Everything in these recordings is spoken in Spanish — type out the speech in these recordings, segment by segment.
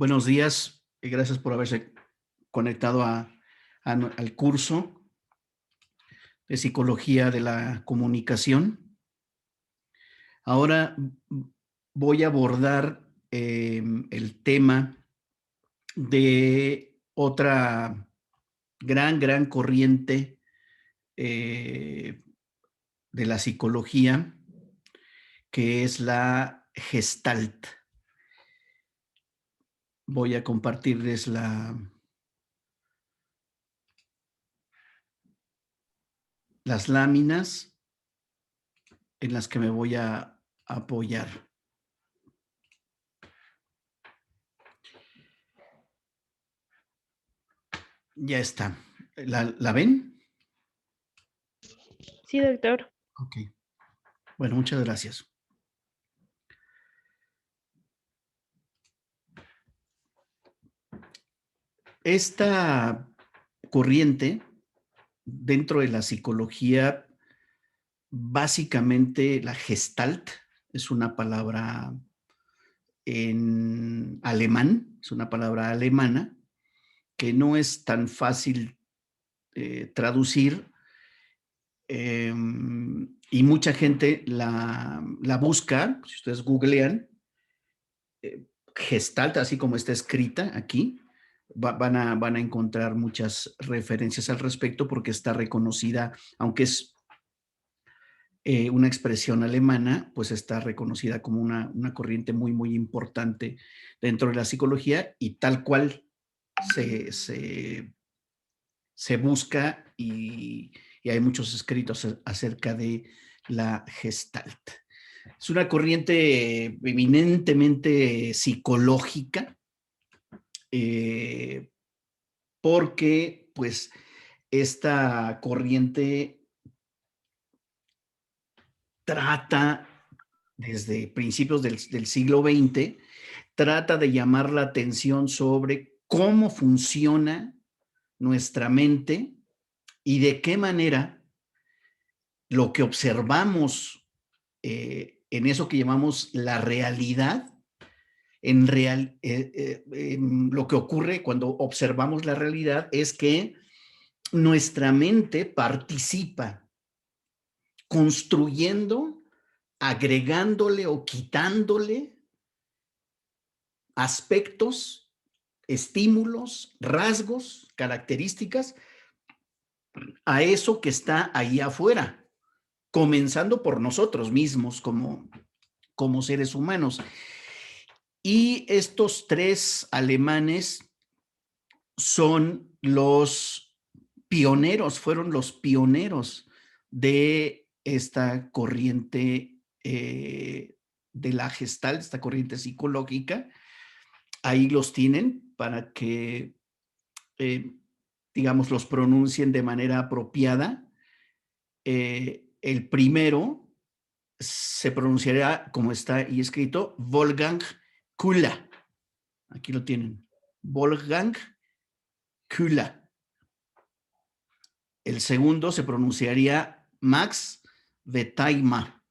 Buenos días y gracias por haberse conectado al curso de Psicología de la Comunicación. Ahora voy a abordar el tema de otra gran corriente de la psicología, que es la Gestalt. Voy a compartirles las láminas en las que me voy a apoyar. Ya está. ¿La ven? Sí, doctor. Ok. Bueno, muchas gracias. Esta corriente dentro de la psicología, básicamente la Gestalt es una palabra en alemán, es una palabra alemana que no es tan fácil traducir, y mucha gente la busca. Si ustedes googlean Gestalt, así como está escrita aquí, van a encontrar muchas referencias al respecto porque está reconocida, aunque es una expresión alemana, pues está reconocida como una corriente muy importante dentro de la psicología, y tal cual se busca, y hay muchos escritos acerca de la Gestalt. Es una corriente eminentemente psicológica, eh, porque pues esta corriente trata desde principios del siglo XX, trata de llamar la atención sobre cómo funciona nuestra mente y de qué manera lo que observamos en eso que llamamos la realidad, lo que ocurre cuando observamos la realidad es que nuestra mente participa construyendo, agregándole o quitándole aspectos, estímulos, rasgos, características a eso que está ahí afuera, comenzando por nosotros mismos como seres humanos. Y estos tres alemanes son los pioneros, fueron los pioneros de esta corriente de la Gestalt, esta corriente psicológica. Ahí los tienen para que, eh, digamos, los pronuncien de manera apropiada. El primero se pronunciará como está ahí escrito, Wolfgang Kula. Aquí lo tienen. Wolfgang Kula. El segundo se pronunciaría Max Vetaima,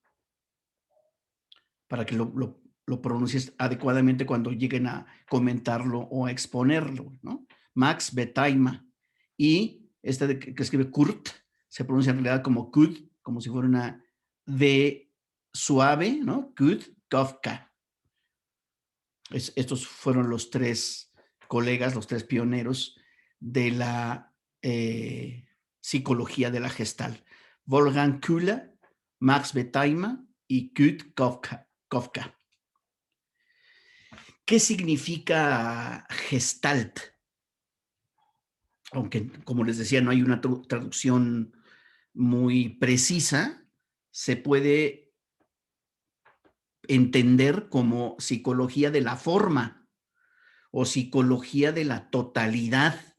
para que lo pronuncies adecuadamente cuando lleguen a comentarlo o a exponerlo, ¿no? Max Vetaima. Y este que escribe Kurt se pronuncia en realidad como Kurt, como si fuera una D suave, ¿no? Kurt Kafka. Estos fueron los tres colegas, los tres pioneros de la psicología de la Gestalt. Wolfgang Köhler, Max Vetaima y Kurt Kafka. ¿Qué significa Gestalt? Aunque, como les decía, no hay una traducción muy precisa, se puede entender como psicología de la forma o psicología de la totalidad,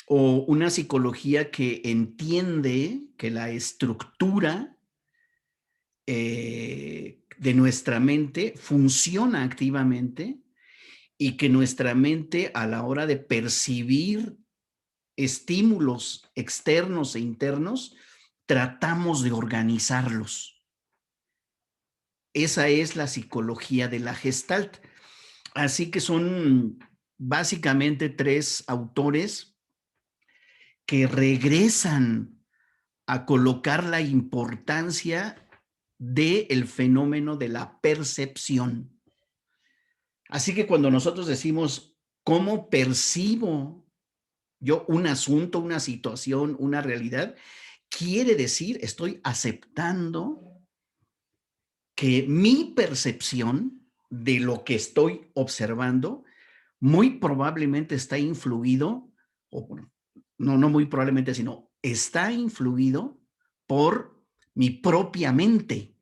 o una psicología que entiende que la estructura de nuestra mente funciona activamente, y que nuestra mente, a la hora de percibir estímulos externos e internos, tratamos de organizarlos. Esa es la psicología de la Gestalt. Así que son básicamente tres autores que regresan a colocar la importancia del fenómeno de la percepción. Así que cuando nosotros decimos, ¿cómo percibo yo un asunto, una situación, una realidad? Quiere decir, estoy aceptando que mi percepción de lo que estoy observando muy probablemente está influido, o bueno, no muy probablemente, sino está influido por mi propia mente,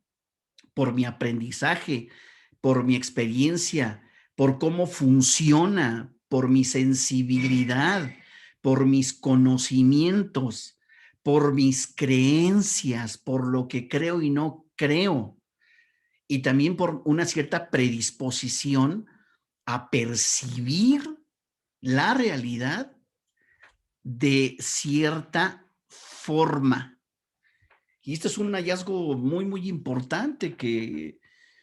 por mi aprendizaje, por mi experiencia, por cómo funciona, por mi sensibilidad, por mis conocimientos, por mis creencias, por lo que creo y no creo, y también por una cierta predisposición a percibir la realidad de cierta forma. Y esto es un hallazgo muy importante que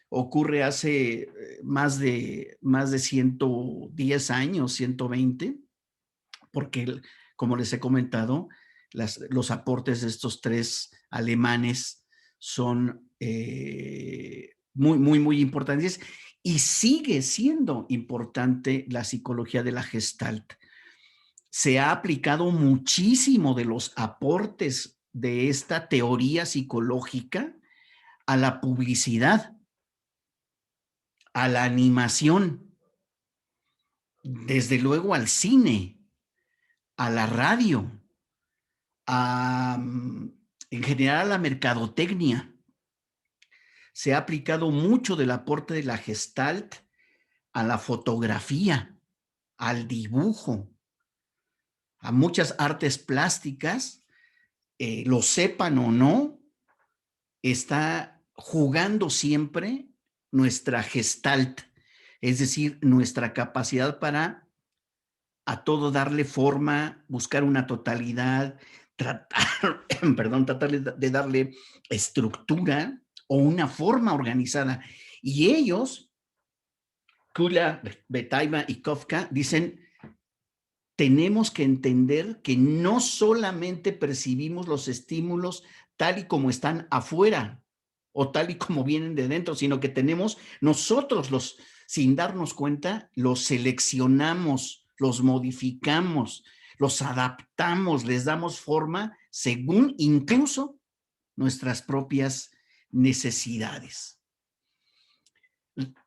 ocurre hace más de 110 años, 120, porque, como les he comentado, los aportes de estos tres alemanes son muy importantes, y sigue siendo importante la psicología de la Gestalt. Se ha aplicado muchísimo de los aportes de esta teoría psicológica a la publicidad, a la animación, desde luego al cine, a la radio, a, en general, a la mercadotecnia. Se ha aplicado mucho del aporte de la Gestalt a la fotografía, al dibujo, a muchas artes plásticas, lo sepan o no, está jugando siempre nuestra Gestalt, es decir, nuestra capacidad para a todo darle forma, buscar una totalidad, tratar, perdón, tratar de darle estructura o una forma organizada. Y ellos, Kula, Betaima y Kafka, dicen, tenemos que entender que no solamente percibimos los estímulos tal y como están afuera o tal y como vienen de dentro, sino que tenemos nosotros los, sin darnos cuenta, los seleccionamos, los modificamos, los adaptamos, les damos forma según incluso nuestras propias necesidades.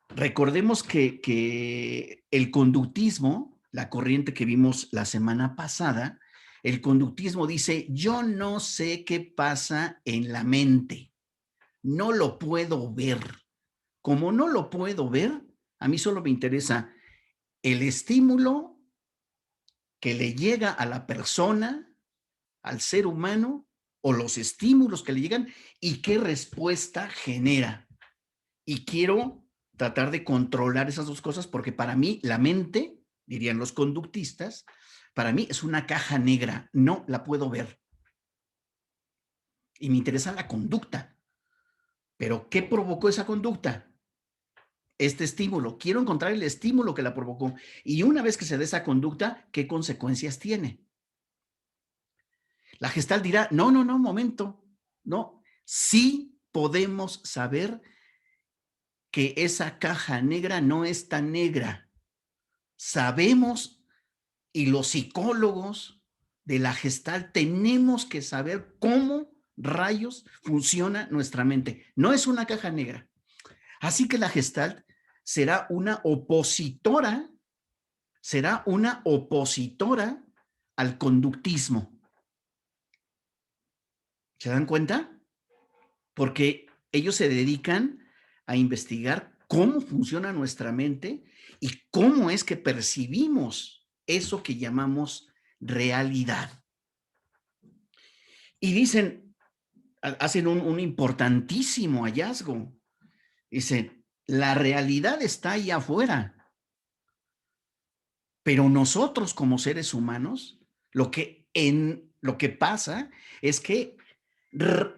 Recordemos que el conductismo, la corriente que vimos la semana pasada, el conductismo dice, yo no sé qué pasa en la mente, no lo puedo ver. Como no lo puedo ver, a mí solo me interesa el estímulo que le llega a la persona, al ser humano, o los estímulos que le llegan y qué respuesta genera. Y quiero tratar de controlar esas dos cosas porque para mí la mente, dirían los conductistas, para mí es una caja negra, no la puedo ver. Y me interesa la conducta. Pero ¿qué provocó esa conducta? Este estímulo. Quiero encontrar el estímulo que la provocó. Y una vez que se dé esa conducta, ¿qué consecuencias tiene? La Gestalt dirá, no, momento. No, sí podemos saber que esa caja negra no es tan negra. Sabemos, y los psicólogos de la Gestalt tenemos que saber cómo rayos funciona nuestra mente. No es una caja negra. Así que la Gestalt será una opositora al conductismo. ¿Se dan cuenta? Porque ellos se dedican a investigar cómo funciona nuestra mente y cómo es que percibimos eso que llamamos realidad. Y dicen, hacen un importantísimo hallazgo. Dicen, la realidad está ahí afuera, pero nosotros como seres humanos, lo que pasa es que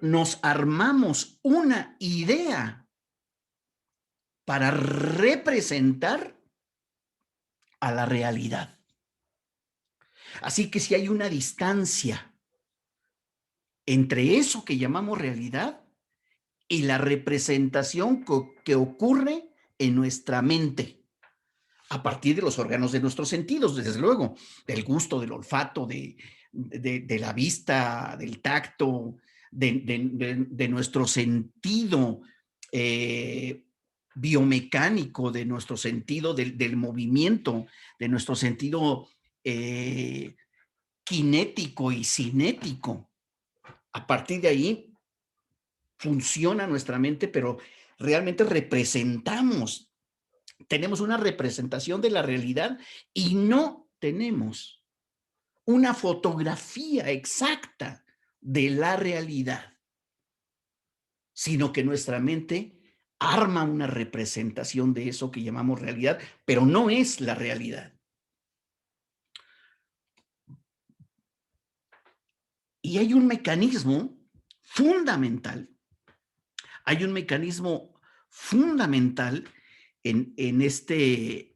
nos armamos una idea para representar a la realidad. Así que si hay una distancia entre eso que llamamos realidad y la representación que ocurre en nuestra mente, a partir de los órganos de nuestros sentidos, desde luego, del gusto, del olfato, de la vista, del tacto, de nuestro sentido biomecánico, de nuestro sentido del movimiento, de nuestro sentido kinético y cinético. A partir de ahí funciona nuestra mente, pero realmente representamos, tenemos una representación de la realidad y no tenemos una fotografía exacta de la realidad, sino que nuestra mente arma una representación de eso que llamamos realidad, pero no es la realidad. Y hay un mecanismo fundamental, hay un mecanismo fundamental en este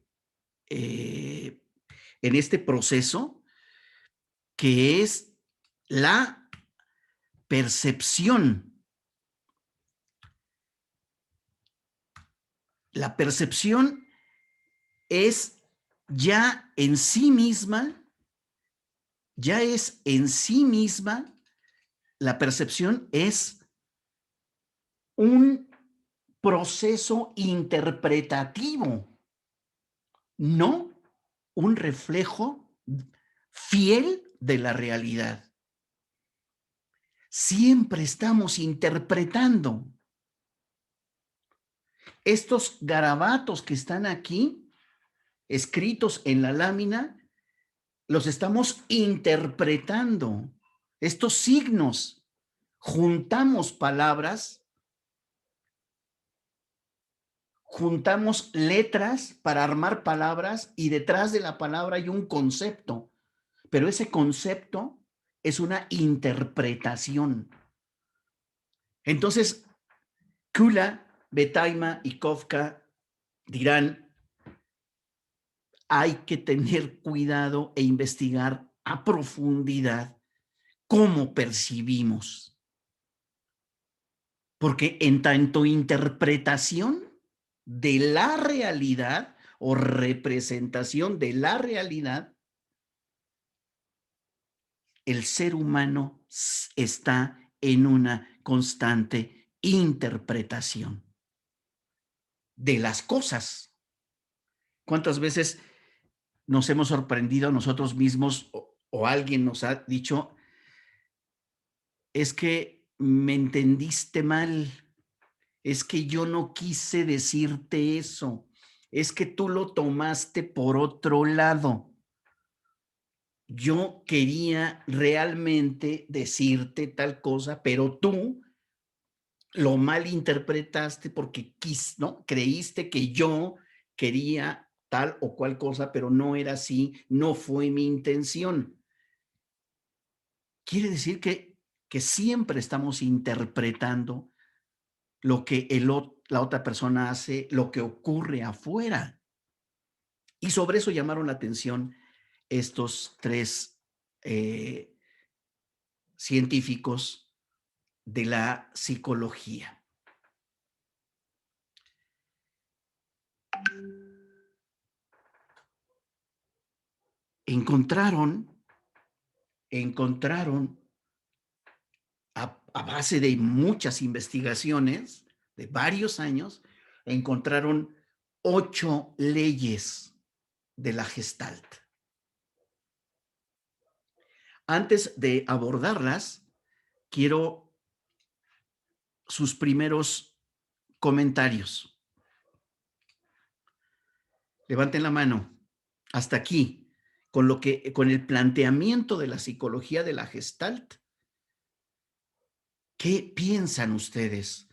proceso, que es la percepción. La percepción es ya en sí misma, la percepción es un proceso interpretativo, no un reflejo fiel de la realidad. Siempre estamos interpretando. Estos garabatos que están aquí, escritos en la lámina, los estamos interpretando. Estos signos, juntamos palabras, juntamos letras para armar palabras y detrás de la palabra hay un concepto, pero ese concepto es una interpretación. Entonces, Kula, Betaima y Kafka dirán, hay que tener cuidado e investigar a profundidad cómo percibimos. Porque en tanto interpretación de la realidad o representación de la realidad, el ser humano está en una constante interpretación de las cosas. ¿Cuántas veces nos hemos sorprendido a nosotros mismos o alguien nos ha dicho, es que me entendiste mal, es que yo no quise decirte eso, es que tú lo tomaste por otro lado? Yo quería realmente decirte tal cosa, pero tú lo malinterpretaste porque ¿no? Creíste que yo quería tal o cual cosa, pero no era así, no fue mi intención. Quiere decir que siempre estamos interpretando lo que la otra persona hace, lo que ocurre afuera. Y sobre eso llamaron la atención estos tres científicos de la psicología. Encontraron a base de muchas investigaciones, de varios años, encontraron 8 leyes de la Gestalt. Antes de abordarlas, quiero sus primeros comentarios. Levanten la mano. Hasta aquí, con el planteamiento de la psicología de la Gestalt, ¿qué piensan ustedes?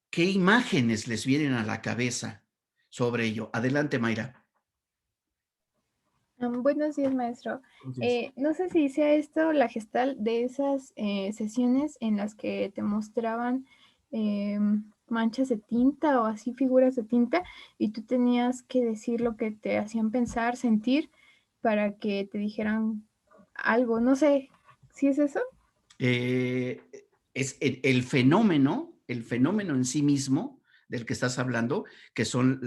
¿Qué imágenes les vienen a la cabeza sobre ello? Adelante, Mayra. Buenos días, maestro. No sé si sea esto la gestal de esas sesiones en las que te mostraban manchas de tinta o así figuras de tinta y tú tenías que decir lo que te hacían pensar, sentir para que te dijeran algo. No sé, ¿sí es eso? Eh, es el fenómeno en sí mismo del que estás hablando, que son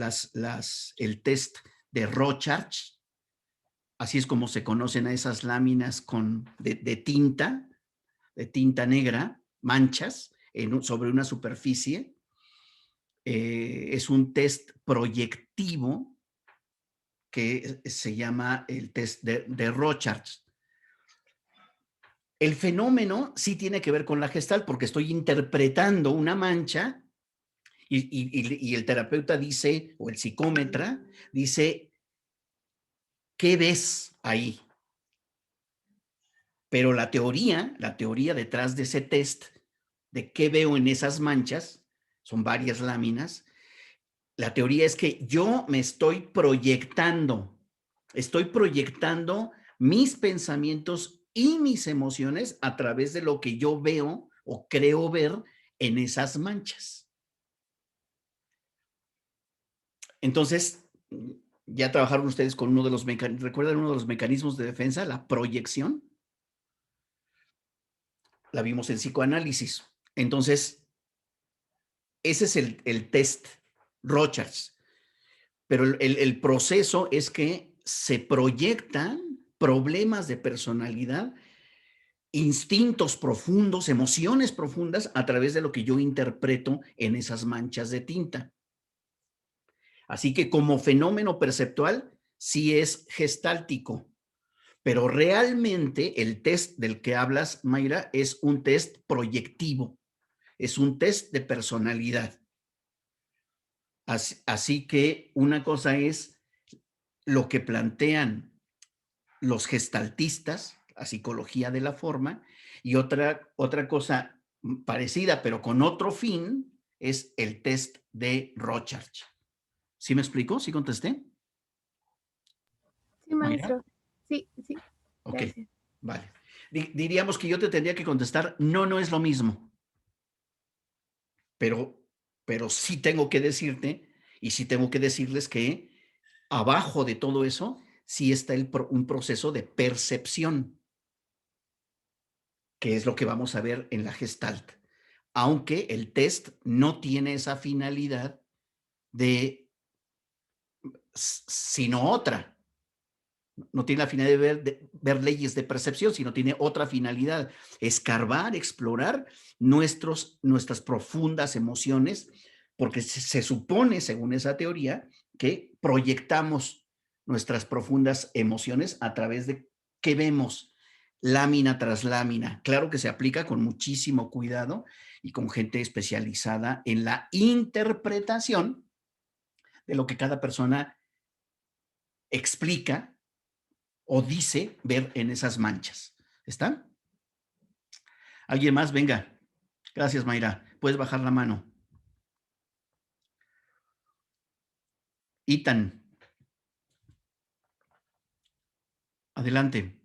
el test de Rorschach, así es como se conocen a esas láminas de tinta negra, manchas sobre una superficie. Es un test proyectivo que se llama el test de Rorschach. El fenómeno sí tiene que ver con la Gestalt porque estoy interpretando una mancha y el terapeuta dice, o el psicómetra dice, ¿qué ves ahí? Pero la teoría detrás de ese test, de qué veo en esas manchas, son varias láminas, la teoría es que yo me estoy proyectando mis pensamientos y mis emociones a través de lo que yo veo o creo ver en esas manchas. Entonces, ya trabajaron ustedes con uno de los mecanismos, ¿recuerdan uno de los mecanismos de defensa? La proyección. La vimos en psicoanálisis. Entonces, ese es el test Rorschach. Pero el proceso es que se proyectan problemas de personalidad, instintos profundos, emociones profundas a través de lo que yo interpreto en esas manchas de tinta. Así que como fenómeno perceptual, sí es gestáltico, pero realmente el test del que hablas, Mayra, es un test proyectivo, es un test de personalidad. Así que una cosa es lo que plantean los gestaltistas, la psicología de la forma, y otra cosa parecida, pero con otro fin, es el test de Rorschach. ¿Sí me explico? ¿Sí contesté? Sí, Mayra. maestro. Sí, sí, Ok, gracias. vale. Diríamos que yo te tendría que contestar, no, no es lo mismo, pero, pero sí tengo que decirte y sí tengo que decirles que abajo de todo eso sí está un proceso de percepción, que es lo que vamos a ver en la Gestalt. Aunque el test no tiene esa finalidad de, sino otra. No tiene la finalidad de ver leyes de percepción, sino tiene otra finalidad, escarbar, explorar nuestras profundas emociones, porque se supone, según esa teoría, que proyectamos nuestras profundas emociones a través de qué vemos lámina tras lámina. Claro que se aplica con muchísimo cuidado y con gente especializada en la interpretación de lo que cada persona explica o dice ver en esas manchas. ¿Está? ¿Alguien más? Venga. Gracias, Mayra. Puedes bajar la mano. Itan, adelante.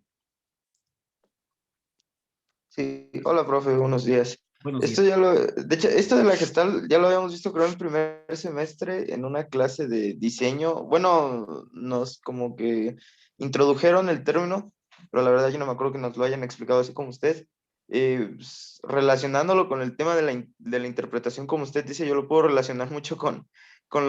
Sí, hola, profe, buenos días. Buenos días. Esto de hecho, esto de la Gestalt ya lo habíamos visto, creo, en el primer semestre en una clase de diseño. Bueno, nos como que introdujeron el término, pero la verdad yo no me acuerdo que nos lo hayan explicado así como usted. Relacionándolo con el tema de la interpretación, como usted dice, yo lo puedo relacionar mucho con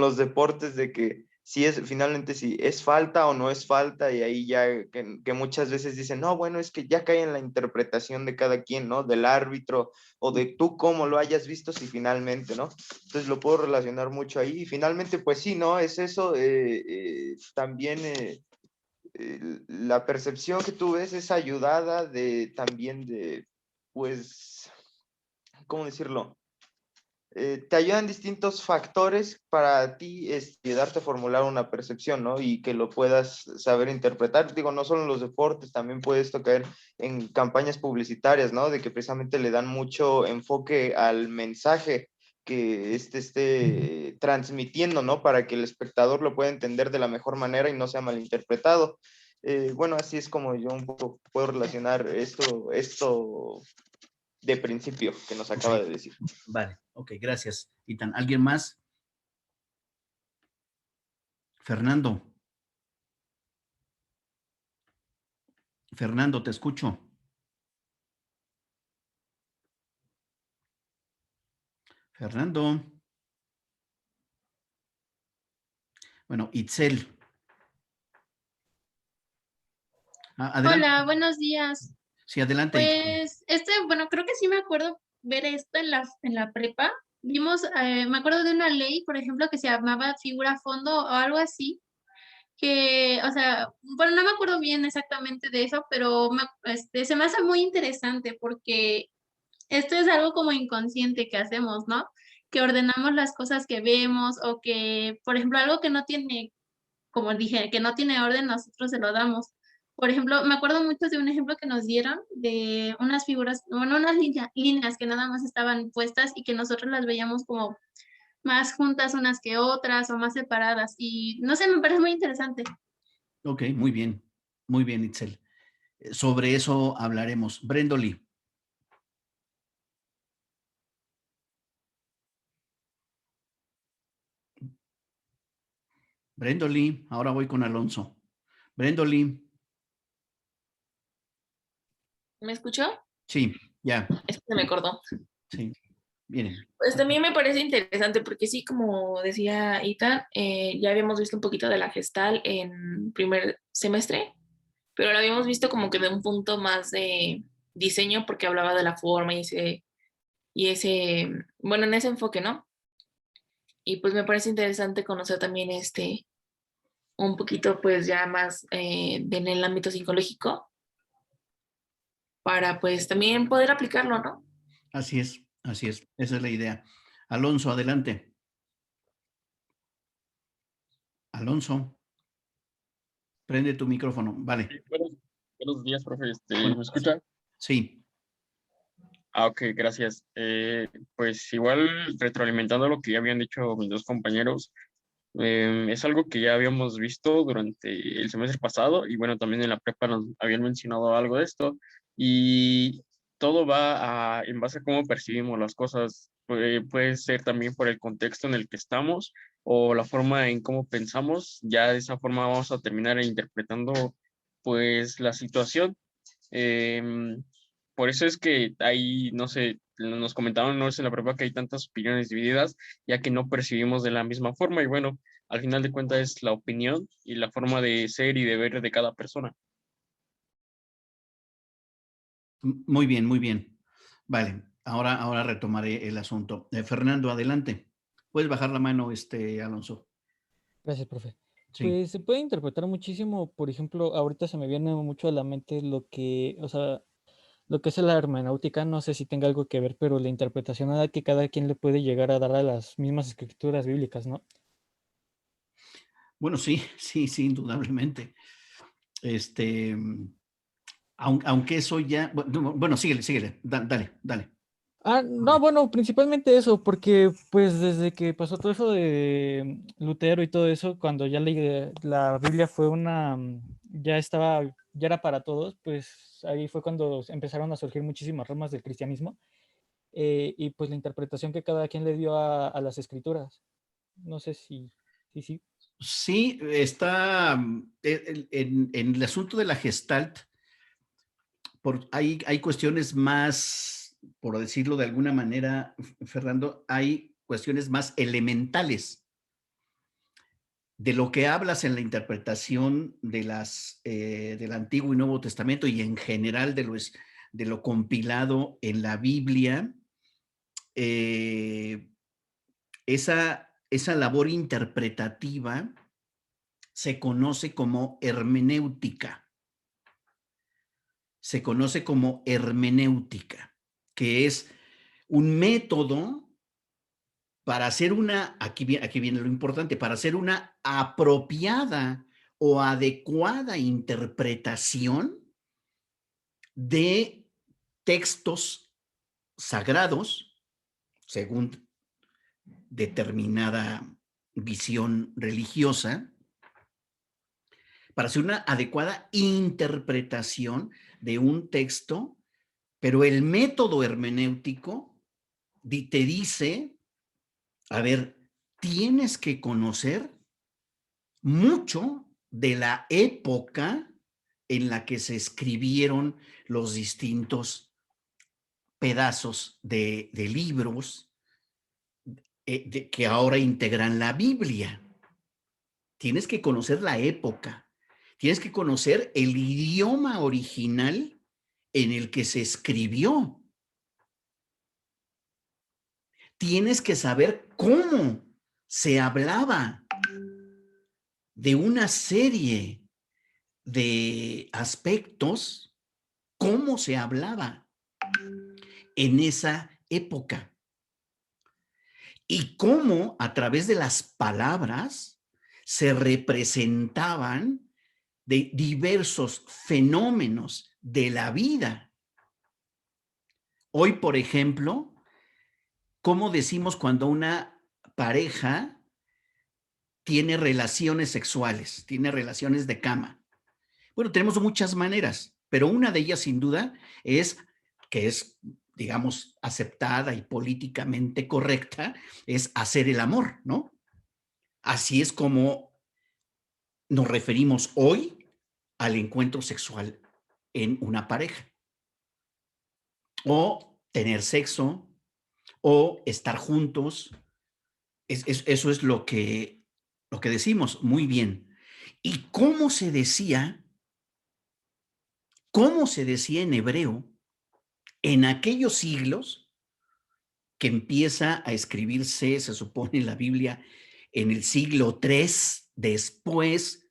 los deportes, de que si es finalmente si es falta o no es falta, y ahí ya que muchas veces dicen, no, bueno, es que ya cae en la interpretación de cada quien, ¿no? Del árbitro o de tú cómo lo hayas visto, si finalmente, ¿no? Entonces lo puedo relacionar mucho ahí, y finalmente, pues sí, ¿no? Es eso, también la percepción que tú ves es ayudada de también de, pues, ¿cómo decirlo? Te ayudan distintos factores para ti ayudarte a formular una percepción, ¿no? Y que lo puedas saber interpretar. Digo, no solo en los deportes, también puedes tocar en campañas publicitarias, ¿no? De que precisamente le dan mucho enfoque al mensaje que esté transmitiendo, ¿no? Para que el espectador lo pueda entender de la mejor manera y no sea malinterpretado. Bueno, así es como yo un poco puedo relacionar esto de principio que nos acaba Okay. de decir. Vale. Ok, gracias, Itan. ¿Alguien más? Fernando. Fernando, te escucho. Fernando. Bueno, Itzel. Adelante. Hola, buenos días. Sí, adelante, Itzel. Pues, bueno, creo que sí me acuerdo ver esto en la prepa. Vimos, me acuerdo de una ley, por ejemplo, que se llamaba figura fondo o algo así, que, o sea, bueno, no me acuerdo bien exactamente de eso, pero se me hace muy interesante porque esto es algo como inconsciente que hacemos, ¿no? Que ordenamos las cosas que vemos o que, por ejemplo, algo que no tiene, como dije, que no tiene orden, nosotros se lo damos. Por ejemplo, me acuerdo mucho de un ejemplo que nos dieron de unas figuras, bueno, unas líneas que nada más estaban puestas y que nosotros las veíamos como más juntas unas que otras o más separadas. Y no sé, me parece muy interesante. Ok, muy bien, Itzel. Sobre eso hablaremos. Brendoli. Brendoli, ahora voy con Alonso. Brendoli. ¿Me escuchó? Sí, ya. Es que se me cortó. Sí, miren. Pues también me parece interesante porque sí, como decía Ethan, ya habíamos visto un poquito de la gestal en primer semestre, pero lo habíamos visto como que de un punto más de diseño porque hablaba de la forma bueno, en ese enfoque, ¿no? Y pues me parece interesante conocer también un poquito pues ya más en el ámbito psicológico para pues también poder aplicarlo, ¿no? Así es, así es. Esa es la idea. Alonso, adelante. Alonso, prende tu micrófono. Vale. Sí, buenos días, profe. Bueno, ¿Me escucha? sí. Ok, gracias. Pues igual retroalimentando lo que ya habían dicho mis dos compañeros, es algo que ya habíamos visto durante el semestre pasado y bueno, también en la prepa nos habían mencionado algo de esto y todo va en base a cómo percibimos las cosas. Puede ser también por el contexto en el que estamos o la forma en cómo pensamos. Ya de esa forma vamos a terminar interpretando pues la situación. Em, por eso es que hay, no sé, nos comentaban no sé, en la prepa que hay tantas opiniones divididas, ya que no percibimos de la misma forma y bueno, al final de cuentas es la opinión y la forma de ser y de ver de cada persona. Muy bien, muy bien. Vale, ahora retomaré el asunto. Fernando, adelante. Puedes bajar la mano, Alonso. Gracias, profe. Sí. Pues se puede interpretar muchísimo, por ejemplo, ahorita se me viene mucho a la mente o sea, lo que es la hermenéutica, no sé si tenga algo que ver, pero la interpretación a la que cada quien le puede llegar a dar a las mismas escrituras bíblicas, ¿no? Bueno, sí, sí, indudablemente. Aunque eso ya, bueno, síguele, dale. No, bueno, principalmente eso, porque pues desde que pasó todo eso de Lutero y todo eso, cuando ya la Biblia fue ya era para todos, pues ahí fue cuando empezaron a surgir muchísimas ramas del cristianismo y pues la interpretación que cada quien le dio a las escrituras. No sé si. Sí, está en el asunto de la Gestalt, hay cuestiones más, por decirlo de alguna manera, Fernando, hay cuestiones más elementales de lo que hablas en la interpretación del Antiguo y Nuevo Testamento y en general de lo compilado en la Biblia. Esa labor interpretativa se conoce como hermenéutica. Que es un método para hacer aquí viene lo importante, para hacer una apropiada o adecuada interpretación de textos sagrados, según determinada visión religiosa, para hacer una adecuada interpretación de un texto, pero el método hermenéutico te dice, a ver, tienes que conocer mucho de la época en la que se escribieron los distintos pedazos de libros que ahora integran la Biblia. Tienes que conocer la época, tienes que conocer el idioma original en el que se escribió. Tienes que saber cómo se hablaba de una serie de aspectos, cómo se hablaba en esa época y cómo a través de las palabras se representaban de diversos fenómenos de la vida. Hoy, por ejemplo, ¿cómo decimos cuando una pareja tiene relaciones sexuales, tiene relaciones de cama? Bueno, tenemos muchas maneras, pero una de ellas sin duda es, que es, digamos, aceptada y políticamente correcta, es hacer el amor, ¿no? Así es como nos referimos hoy al encuentro sexual en una pareja. O tener sexo, o estar juntos. Eso es lo que decimos. Muy bien. ¿Y cómo se decía en hebreo en aquellos siglos que empieza a escribirse, se supone, la Biblia en el siglo III después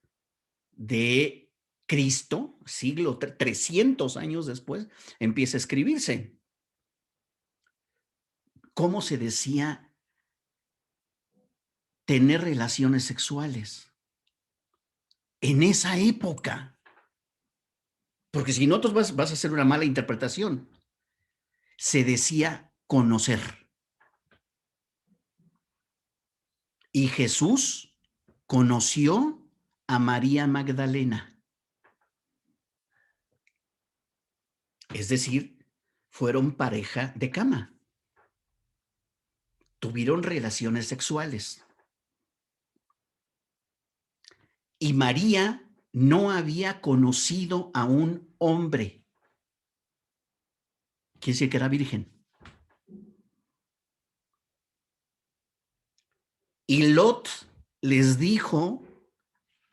de Cristo, siglo 300 años después, empieza a escribirse? ¿Cómo se decía tener relaciones sexuales en esa época? Porque si no, vas a hacer una mala interpretación. Se decía conocer. Y Jesús conoció a María Magdalena. Es decir, fueron pareja de cama. Tuvieron relaciones sexuales. Y María no había conocido a un hombre. Quiere decir que era virgen. Y Lot les dijo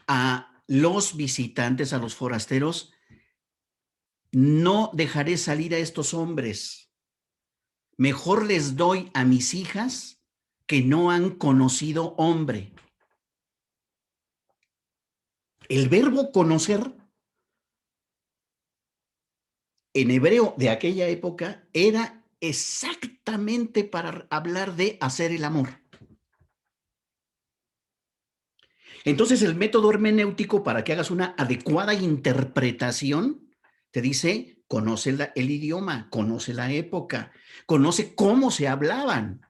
a los visitantes, a los forasteros: no dejaré salir a estos hombres. Mejor les doy a mis hijas que no han conocido hombre. El verbo conocer en hebreo de aquella época era exactamente para hablar de hacer el amor. Entonces, el método hermenéutico, para que hagas una adecuada interpretación, te dice: conoce el idioma, conoce la época, conoce cómo se hablaban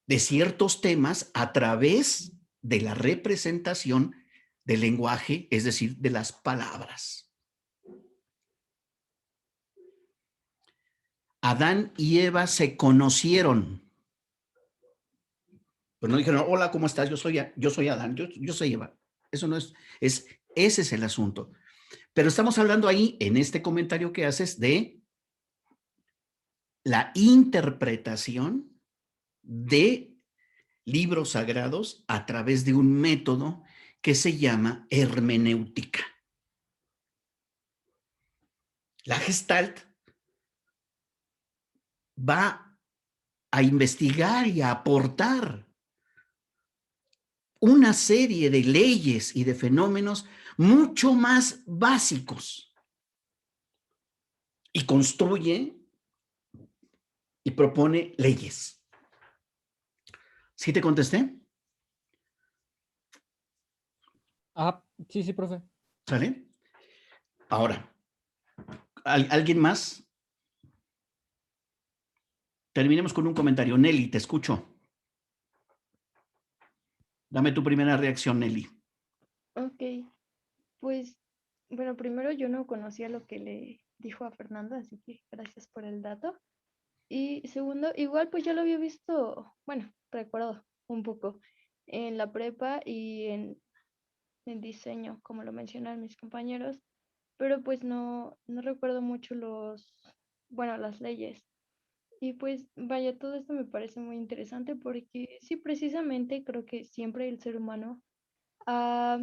de ciertos temas a través de la representación del lenguaje, es decir, de las palabras. Adán y Eva se conocieron. Pues no dijeron: hola, ¿cómo estás? Yo soy Adán, yo soy Eva. Eso no ese es el asunto. Pero estamos hablando ahí, en este comentario que haces, de la interpretación de libros sagrados a través de un método que se llama hermenéutica. La Gestalt va a investigar y a aportar una serie de leyes y de fenómenos mucho más básicos y construye y propone leyes. ¿Sí te contesté? Ah, sí, profe. ¿Sale? Ahora, ¿alguien más? Terminemos con un comentario. Nelly, te escucho. Dame tu primera reacción, Nelly. Ok, pues, bueno, primero yo no conocía lo que le dijo a Fernanda, así que gracias por el dato. Y segundo, igual pues ya lo había visto, bueno, recuerdo un poco en la prepa y en diseño, como lo mencionan mis compañeros, pero pues no recuerdo mucho bueno, las leyes. Y pues vaya, todo esto me parece muy interesante porque sí, precisamente creo que siempre el ser humano ha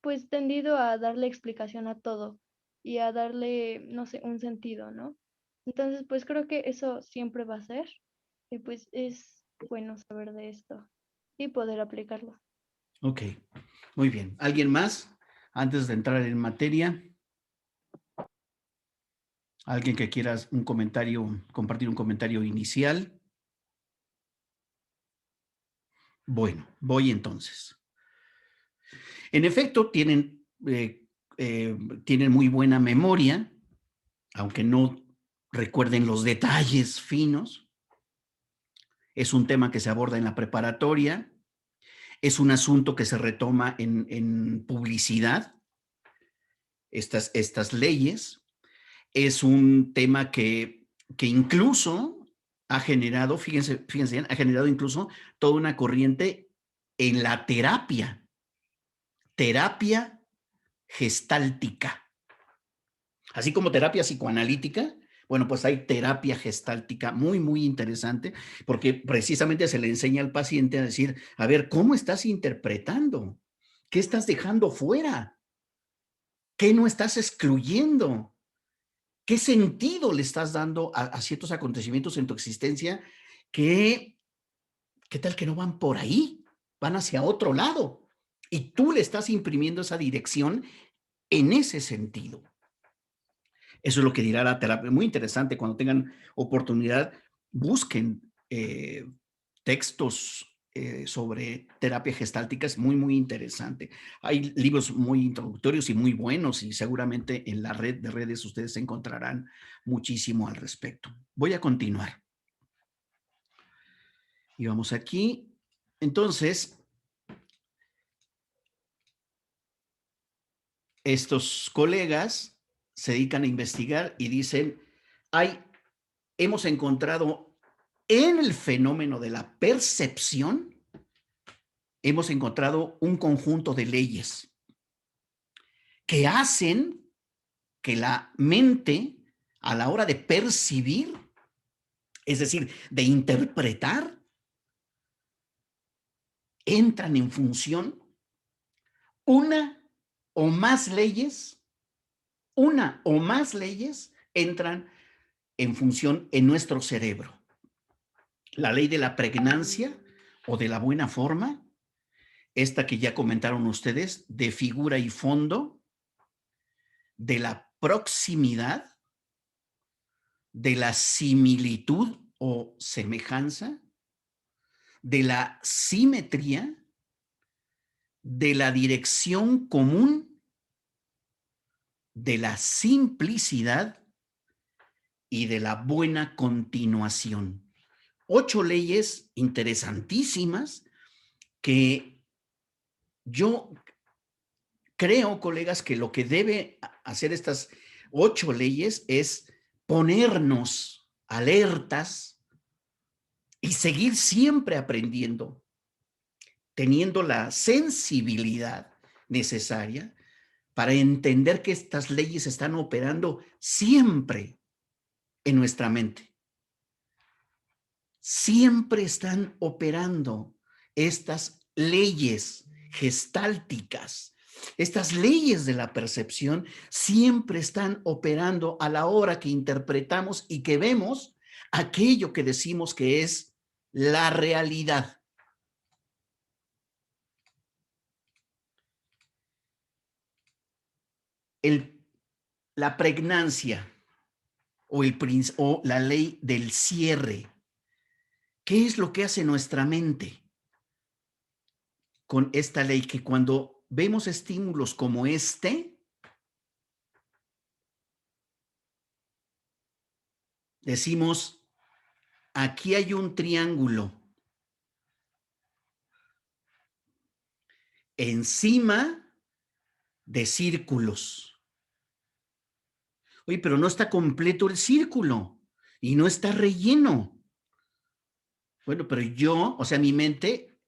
pues tendido a darle explicación a todo y a darle, no sé, un sentido, ¿no? Entonces, pues creo que eso siempre va a ser y pues es bueno saber de esto y poder aplicarlo. Ok, muy bien. ¿Alguien más? Antes de entrar en materia, ¿alguien que quiera un comentario, compartir un comentario inicial? Bueno, voy entonces. En efecto, tienen muy buena memoria, aunque no recuerden los detalles finos. Es un tema que se aborda en la preparatoria. Es un asunto que se retoma en publicidad, estas leyes. Es un tema que incluso ha generado, fíjense bien, ha generado incluso toda una corriente en la terapia gestáltica. Así como terapia psicoanalítica, bueno, pues hay terapia gestáltica muy, muy interesante, porque precisamente se le enseña al paciente a decir, a ver, ¿cómo estás interpretando? ¿Qué estás dejando fuera? ¿Qué no estás excluyendo? ¿Qué sentido le estás dando a ciertos acontecimientos en tu existencia que, qué tal que no van por ahí? Van hacia otro lado. Y tú le estás imprimiendo esa dirección en ese sentido. Eso es lo que dirá la terapia. Muy interesante. Cuando tengan oportunidad, busquen textos sobre terapia gestáltica. Es muy, muy interesante. Hay libros muy introductorios y muy buenos y seguramente en la red de redes ustedes encontrarán muchísimo al respecto. Voy a continuar. Y vamos aquí. Entonces, estos colegas se dedican a investigar y dicen, hemos encontrado en el fenómeno de la percepción, hemos encontrado un conjunto de leyes que hacen que la mente, a la hora de percibir, es decir, de interpretar, entran en función una o más leyes entran en función en nuestro cerebro. La ley de la pregnancia o de la buena forma, esta que ya comentaron ustedes, de figura y fondo, de la proximidad, de la similitud o semejanza, de la simetría, de la dirección común, de la simplicidad y de la buena continuación. 8 leyes interesantísimas que yo creo, colegas, que lo que debe hacer estas 8 leyes es ponernos alertas y seguir siempre aprendiendo, teniendo la sensibilidad necesaria para entender que estas leyes están operando siempre en nuestra mente. Siempre están operando estas leyes gestálticas. Estas leyes de la percepción siempre están operando a la hora que interpretamos y que vemos aquello que decimos que es la realidad. La pregnancia o la ley del cierre. ¿Qué es lo que hace nuestra mente con esta ley? Que cuando vemos estímulos como decimos, aquí hay un triángulo. Encima de círculos. Oye, pero no está completo el círculo. y no está relleno. Bueno, pero yo, o sea, mi mente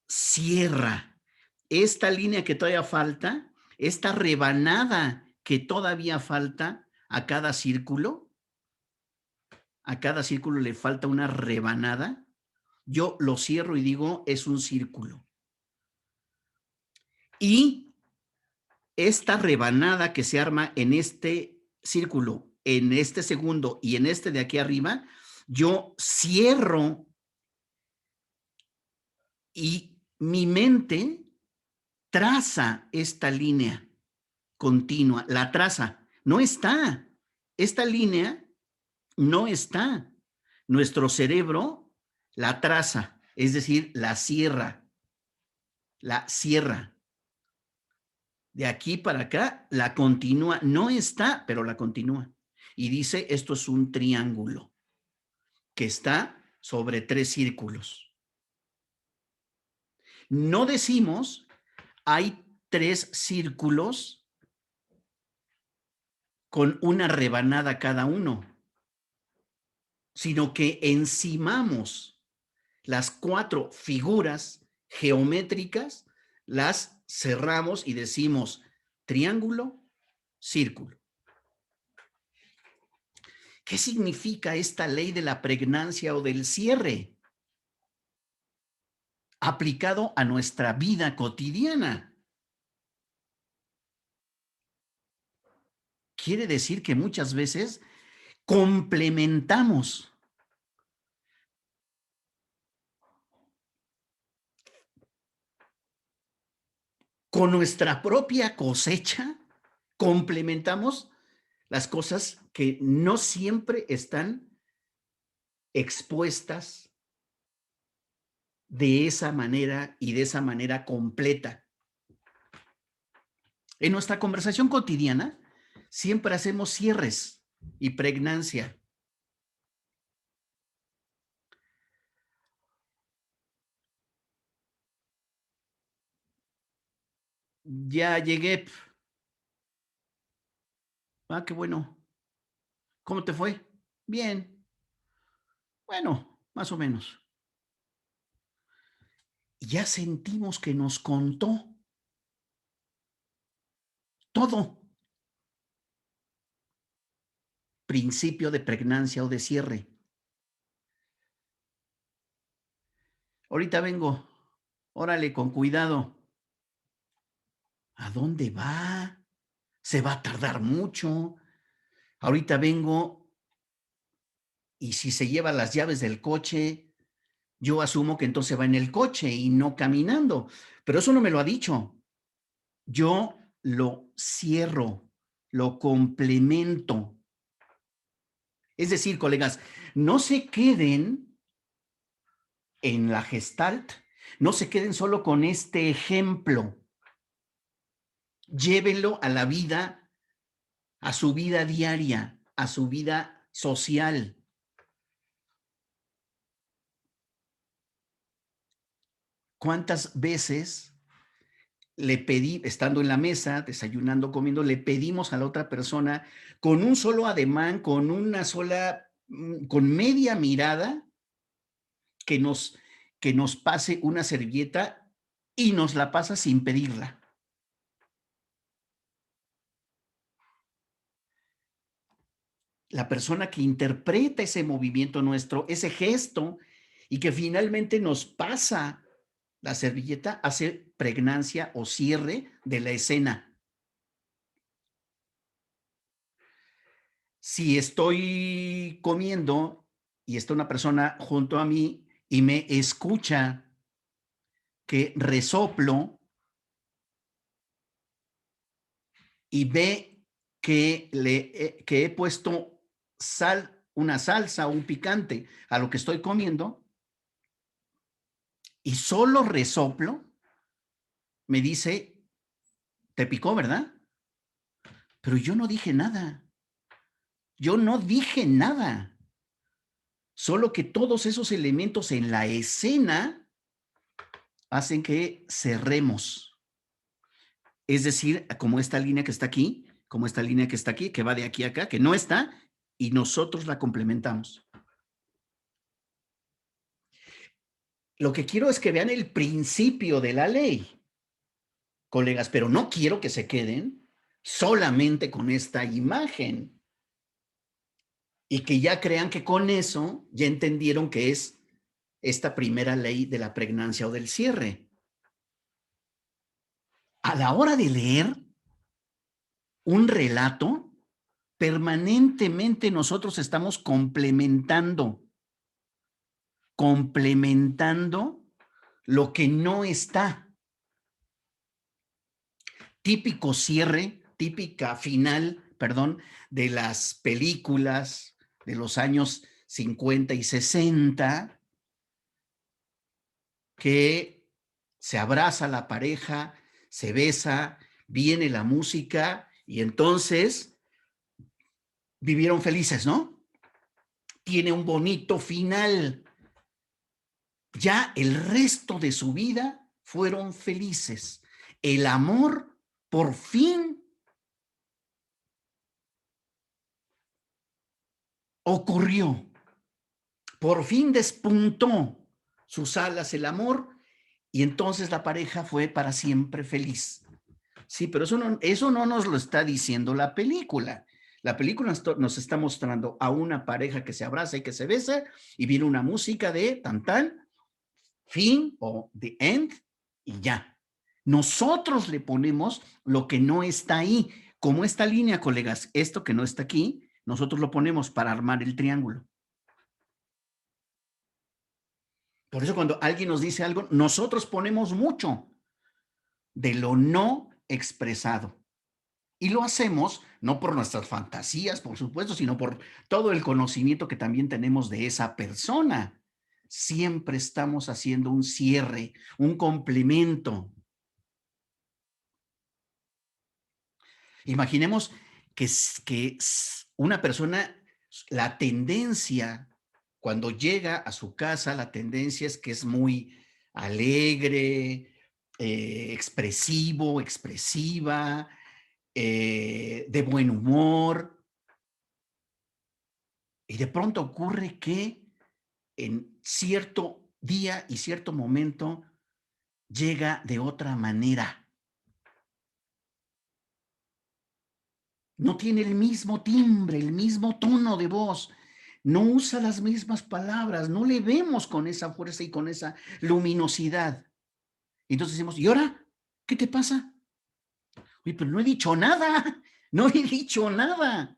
cierra esta línea que todavía falta, esta rebanada que todavía falta a cada círculo le falta una rebanada. Yo lo cierro y digo, es un círculo. Y esta rebanada que se arma en este círculo, en este segundo y en este de aquí arriba, yo cierro y mi mente traza esta línea continua, la traza. No está. Esta línea no está. Nuestro cerebro la traza, es decir, la cierra. La cierra. De aquí para acá, la continúa. No está, pero la continúa. Y dice, esto es un triángulo que está sobre 3 círculos. No decimos, hay 3 círculos con una rebanada cada uno, sino que encimamos las 4 figuras geométricas, las cerramos y decimos triángulo, círculo. ¿Qué significa esta ley de la pregnancia o del cierre aplicado a nuestra vida cotidiana? Quiere decir que muchas veces complementamos con nuestra propia cosecha, complementamos las cosas que no siempre están expuestas de esa manera y de esa manera completa. En nuestra conversación cotidiana siempre hacemos cierres y pregnancia. Ya llegué. Ah, qué bueno. ¿Cómo te fue? Bien. Bueno, más o menos. Ya sentimos que nos contó todo. Principio de pregnancia o de cierre. Ahorita vengo. Órale, con cuidado. ¿A dónde va? Se va a tardar mucho. Ahorita vengo y si se lleva las llaves del coche, yo asumo que entonces va en el coche y no caminando. Pero eso no me lo ha dicho. Yo lo cierro, lo complemento. Es decir, colegas, no se queden en la Gestalt, no se queden solo con este ejemplo. Llévenlo a la vida, a su vida diaria, a su vida social. ¿Cuántas veces le pedí, estando en la mesa, desayunando, comiendo, le pedimos a la otra persona con un solo ademán, con una sola, con media mirada, que nos pase una servilleta y nos la pasa sin pedirla? La persona que interpreta ese movimiento nuestro, ese gesto, y que finalmente nos pasa la servilleta, hace pregnancia o cierre de la escena. Si estoy comiendo y está una persona junto a mí y me escucha que resoplo y ve que he puesto sal, una salsa o un picante a lo que estoy comiendo y solo resoplo, me dice, te picó, ¿verdad? Pero yo no dije nada. Yo no dije nada. Solo que todos esos elementos en la escena hacen que cerremos. Es decir, como esta línea que está aquí, como esta línea que está aquí, que va de aquí a acá, que no está, y nosotros la complementamos. Lo que quiero es que vean el principio de la ley, colegas, pero no quiero que se queden solamente con esta imagen y que ya crean que con eso ya entendieron que es esta primera ley de la pregnancia o del cierre. A la hora de leer un relato, permanentemente nosotros estamos complementando lo que no está. Típico cierre, típica final, perdón, de las películas de los años 50 y 60, que se abraza la pareja, se besa, viene la música y entonces vivieron felices, ¿no? Tiene un bonito final. Ya el resto de su vida fueron felices. El amor por fin ocurrió. Por fin despuntó sus alas el amor y entonces la pareja fue para siempre feliz. Sí, pero eso no nos lo está diciendo la película. La película nos está mostrando a una pareja que se abraza y que se besa y viene una música de tan tan, fin o the end y ya. Nosotros le ponemos lo que no está ahí. Como esta línea, colegas, esto que no está aquí, nosotros lo ponemos para armar el triángulo. Por eso cuando alguien nos dice algo, nosotros ponemos mucho de lo no expresado. Y lo hacemos no por nuestras fantasías, por supuesto, sino por todo el conocimiento que también tenemos de esa persona. Siempre estamos haciendo un cierre, un complemento. Imaginemos que una persona, la tendencia, cuando llega a su casa, la tendencia es que es muy alegre, expresivo, expresiva, de buen humor. Y de pronto ocurre que en cierto día y cierto momento llega de otra manera. No tiene el mismo timbre, el mismo tono de voz, no usa las mismas palabras, no le vemos con esa fuerza y con esa luminosidad. Entonces decimos, ¿y ahora? ¿Qué te pasa? Oye, pero no he dicho nada, no he dicho nada.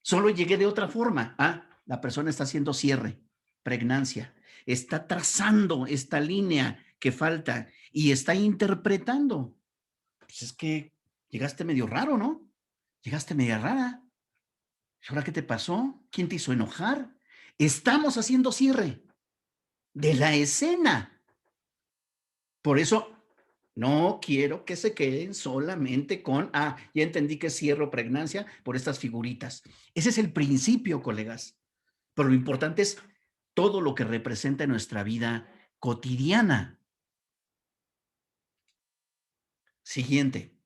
Solo llegué de otra forma. Ah, la persona está haciendo cierre, pregnancia, está trazando esta línea que falta y está interpretando. Pues es que llegaste medio raro, ¿no? Llegaste media rara. ¿Ahora qué te pasó? ¿Quién te hizo enojar? Estamos haciendo cierre de la escena. Por eso no quiero que se queden solamente con, ya entendí que cierro pregnancia por estas figuritas. Ese es el principio, colegas. Pero lo importante es todo lo que representa en nuestra vida cotidiana. Siguiente,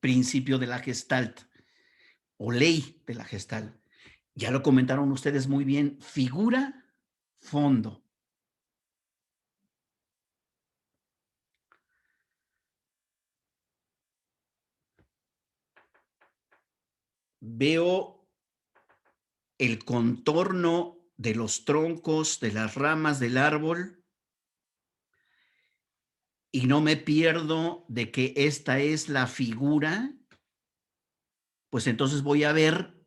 principio de la Gestalt o ley de la Gestalt. Ya lo comentaron ustedes muy bien, figura, fondo. Veo el contorno de los troncos, de las ramas del árbol, y no me pierdo de que esta es la figura, pues entonces voy a ver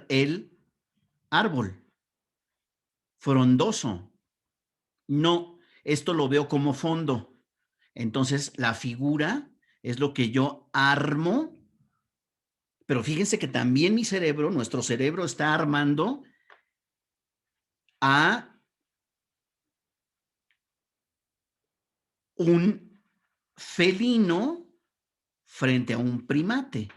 el árbol frondoso. No, esto lo veo como fondo. Entonces la figura es lo que yo armo, pero fíjense que también mi cerebro, nuestro cerebro está armando a un felino frente a un primate.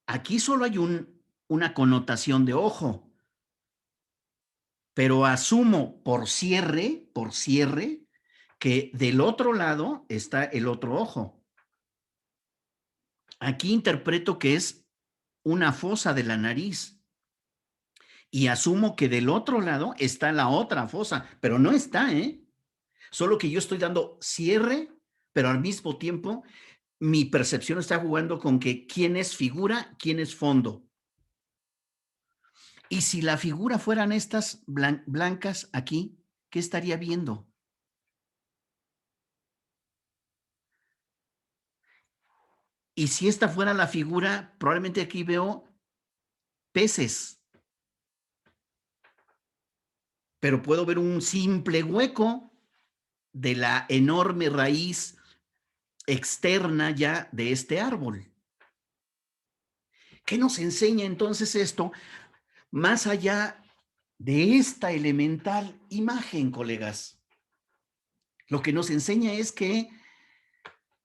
Aquí solo hay una connotación de ojo, pero asumo por cierre, que del otro lado está el otro ojo. Aquí interpreto que es una fosa de la nariz y asumo que del otro lado está la otra fosa, pero no está, ¿eh? Solo que yo estoy dando cierre, pero al mismo tiempo mi percepción está jugando con que quién es figura, quién es fondo. Y si la figura fueran estas blancas aquí, ¿qué estaría viendo? Y si esta fuera la figura, probablemente aquí veo peces. Pero puedo ver un simple hueco de la enorme raíz externa ya de este árbol. ¿Qué nos enseña entonces esto? Más allá de esta elemental imagen, colegas, lo que nos enseña es que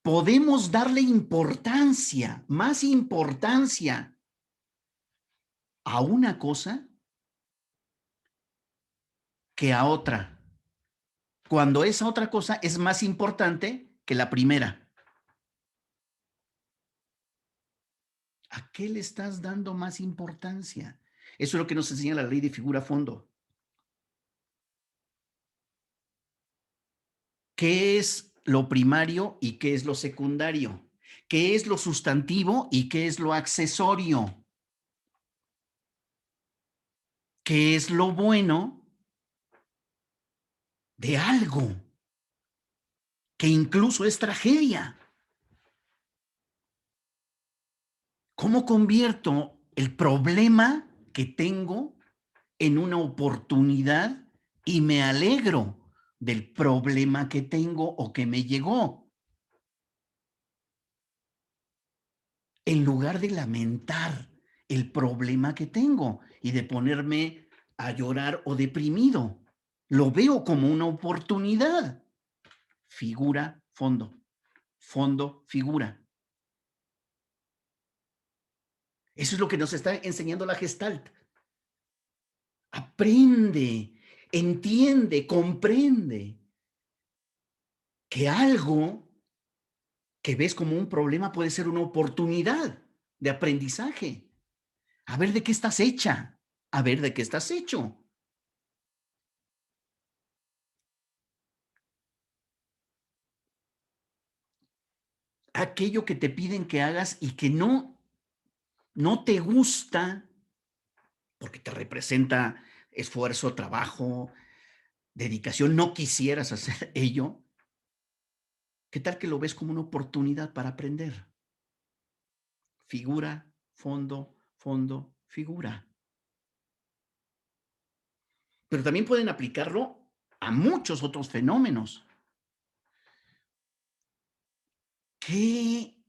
podemos darle importancia, más importancia a una cosa que a otra, cuando esa otra cosa es más importante que la primera. ¿A qué le estás dando más importancia? Eso es lo que nos enseña la ley de figura-fondo. ¿Qué es lo primario y qué es lo secundario? ¿Qué es lo sustantivo y qué es lo accesorio? ¿Qué es lo bueno de algo que incluso es tragedia? ¿Cómo convierto el problema que tengo en una oportunidad y me alegro del problema que tengo o que me llegó? En lugar de lamentar el problema que tengo y de ponerme a llorar o deprimido, lo veo como una oportunidad. Figura, fondo. Fondo, figura. Eso es lo que nos está enseñando la Gestalt. Aprende, entiende, comprende que algo que ves como un problema puede ser una oportunidad de aprendizaje. A ver de qué estás hecha, a ver de qué estás hecho. Aquello que te piden que hagas y que no te gusta porque te representa esfuerzo, trabajo, dedicación, no quisieras hacer ello. ¿Qué tal que lo ves como una oportunidad para aprender? Figura, fondo, fondo, figura. Pero también pueden aplicarlo a muchos otros fenómenos. ¿Qué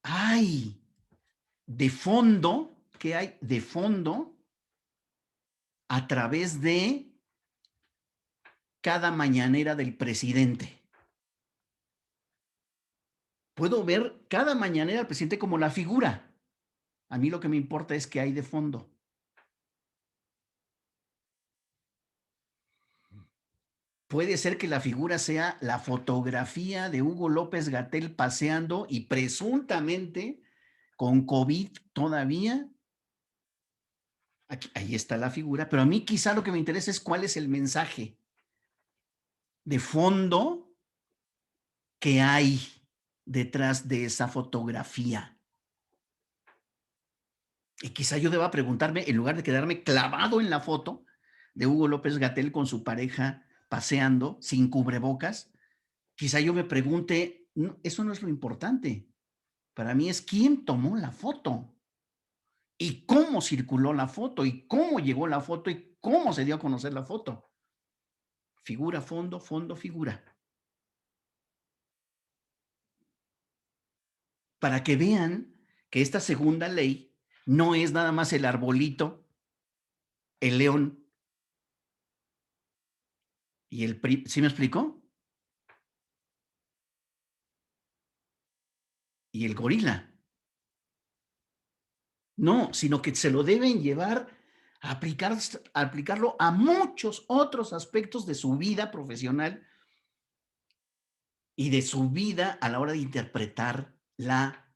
hay de fondo? ¿Qué hay de fondo a través de cada mañanera del presidente? Puedo ver cada mañanera del presidente como la figura. A mí lo que me importa es qué hay de fondo. Puede ser que la figura sea la fotografía de Hugo López-Gatell paseando y presuntamente con COVID todavía. Aquí, ahí está la figura, pero a mí quizá lo que me interesa es cuál es el mensaje de fondo que hay detrás de esa fotografía. Y quizá yo deba preguntarme, en lugar de quedarme clavado en la foto de Hugo López-Gatell con su pareja paseando sin cubrebocas, quizá yo me pregunte, no, eso no es lo importante. Para mí es quién tomó la foto y cómo circuló la foto y cómo llegó la foto y cómo se dio a conocer la foto. Figura, fondo, fondo, figura. Para que vean que esta segunda ley no es nada más el arbolito, el león y el PRI. ¿Sí me explicó? Y el gorila. No, sino que se lo deben llevar a aplicarlo a muchos otros aspectos de su vida profesional y de su vida a la hora de interpretar la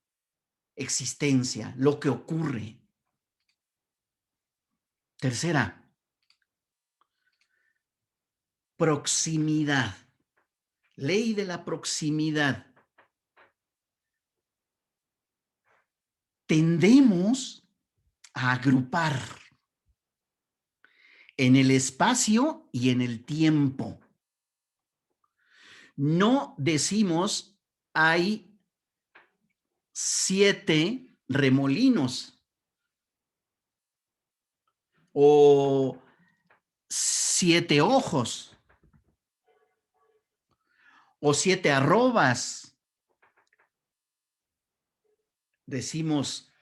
existencia, lo que ocurre. Tercera, proximidad. Ley de la proximidad. Tendemos a agrupar en el espacio y en el tiempo. No decimos hay 7 remolinos o 7 ojos o 7 arrobas. Decimos,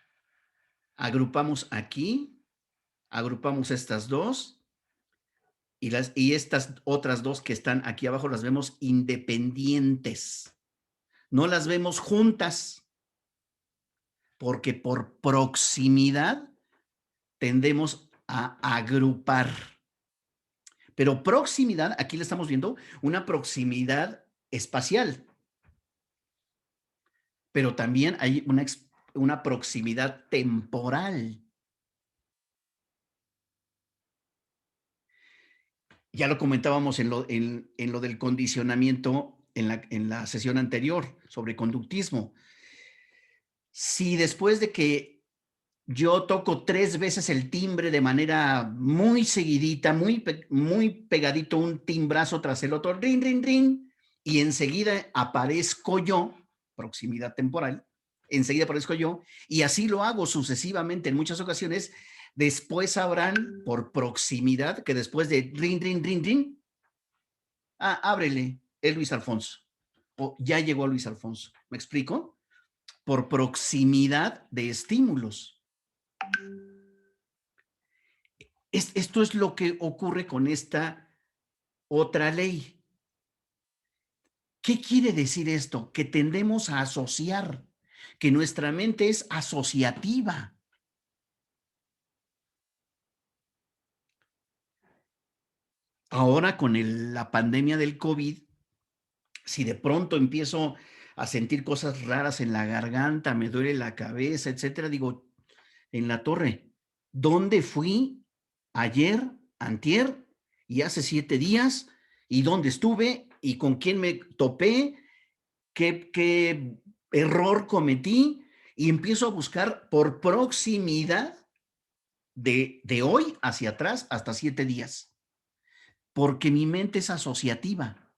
agrupamos aquí, agrupamos estas dos y estas otras dos que están aquí abajo las vemos independientes. No las vemos juntas porque por proximidad tendemos a agrupar. Pero proximidad, aquí le estamos viendo una proximidad espacial. Pero también hay una proximidad temporal. Ya lo comentábamos en lo del condicionamiento en la sesión anterior sobre conductismo. Si después de que yo toco 3 veces el timbre de manera muy seguidita, muy pegadito, un timbrazo tras el otro, rin, rin, rin, y enseguida aparezco yo, proximidad temporal, enseguida aparezco yo, y así lo hago sucesivamente en muchas ocasiones. Después sabrán por proximidad que después de rin, rin, rin, rin, ábrele, es Luis Alfonso, o ya llegó Luis Alfonso. ¿Me explico? Por proximidad de estímulos. Esto es lo que ocurre con esta otra ley. ¿Qué quiere decir esto? Que tendemos a asociar, que nuestra mente es asociativa. Ahora con la pandemia del COVID, si de pronto empiezo a sentir cosas raras en la garganta, me duele la cabeza, etcétera, digo, en la torre, ¿dónde fui ayer, antier y hace 7 días? ¿Y dónde estuve? ¿Y con quién me topé? ¿Qué error cometí? Y empiezo a buscar por proximidad de hoy hacia atrás hasta 7 días. Porque mi mente es asociativa.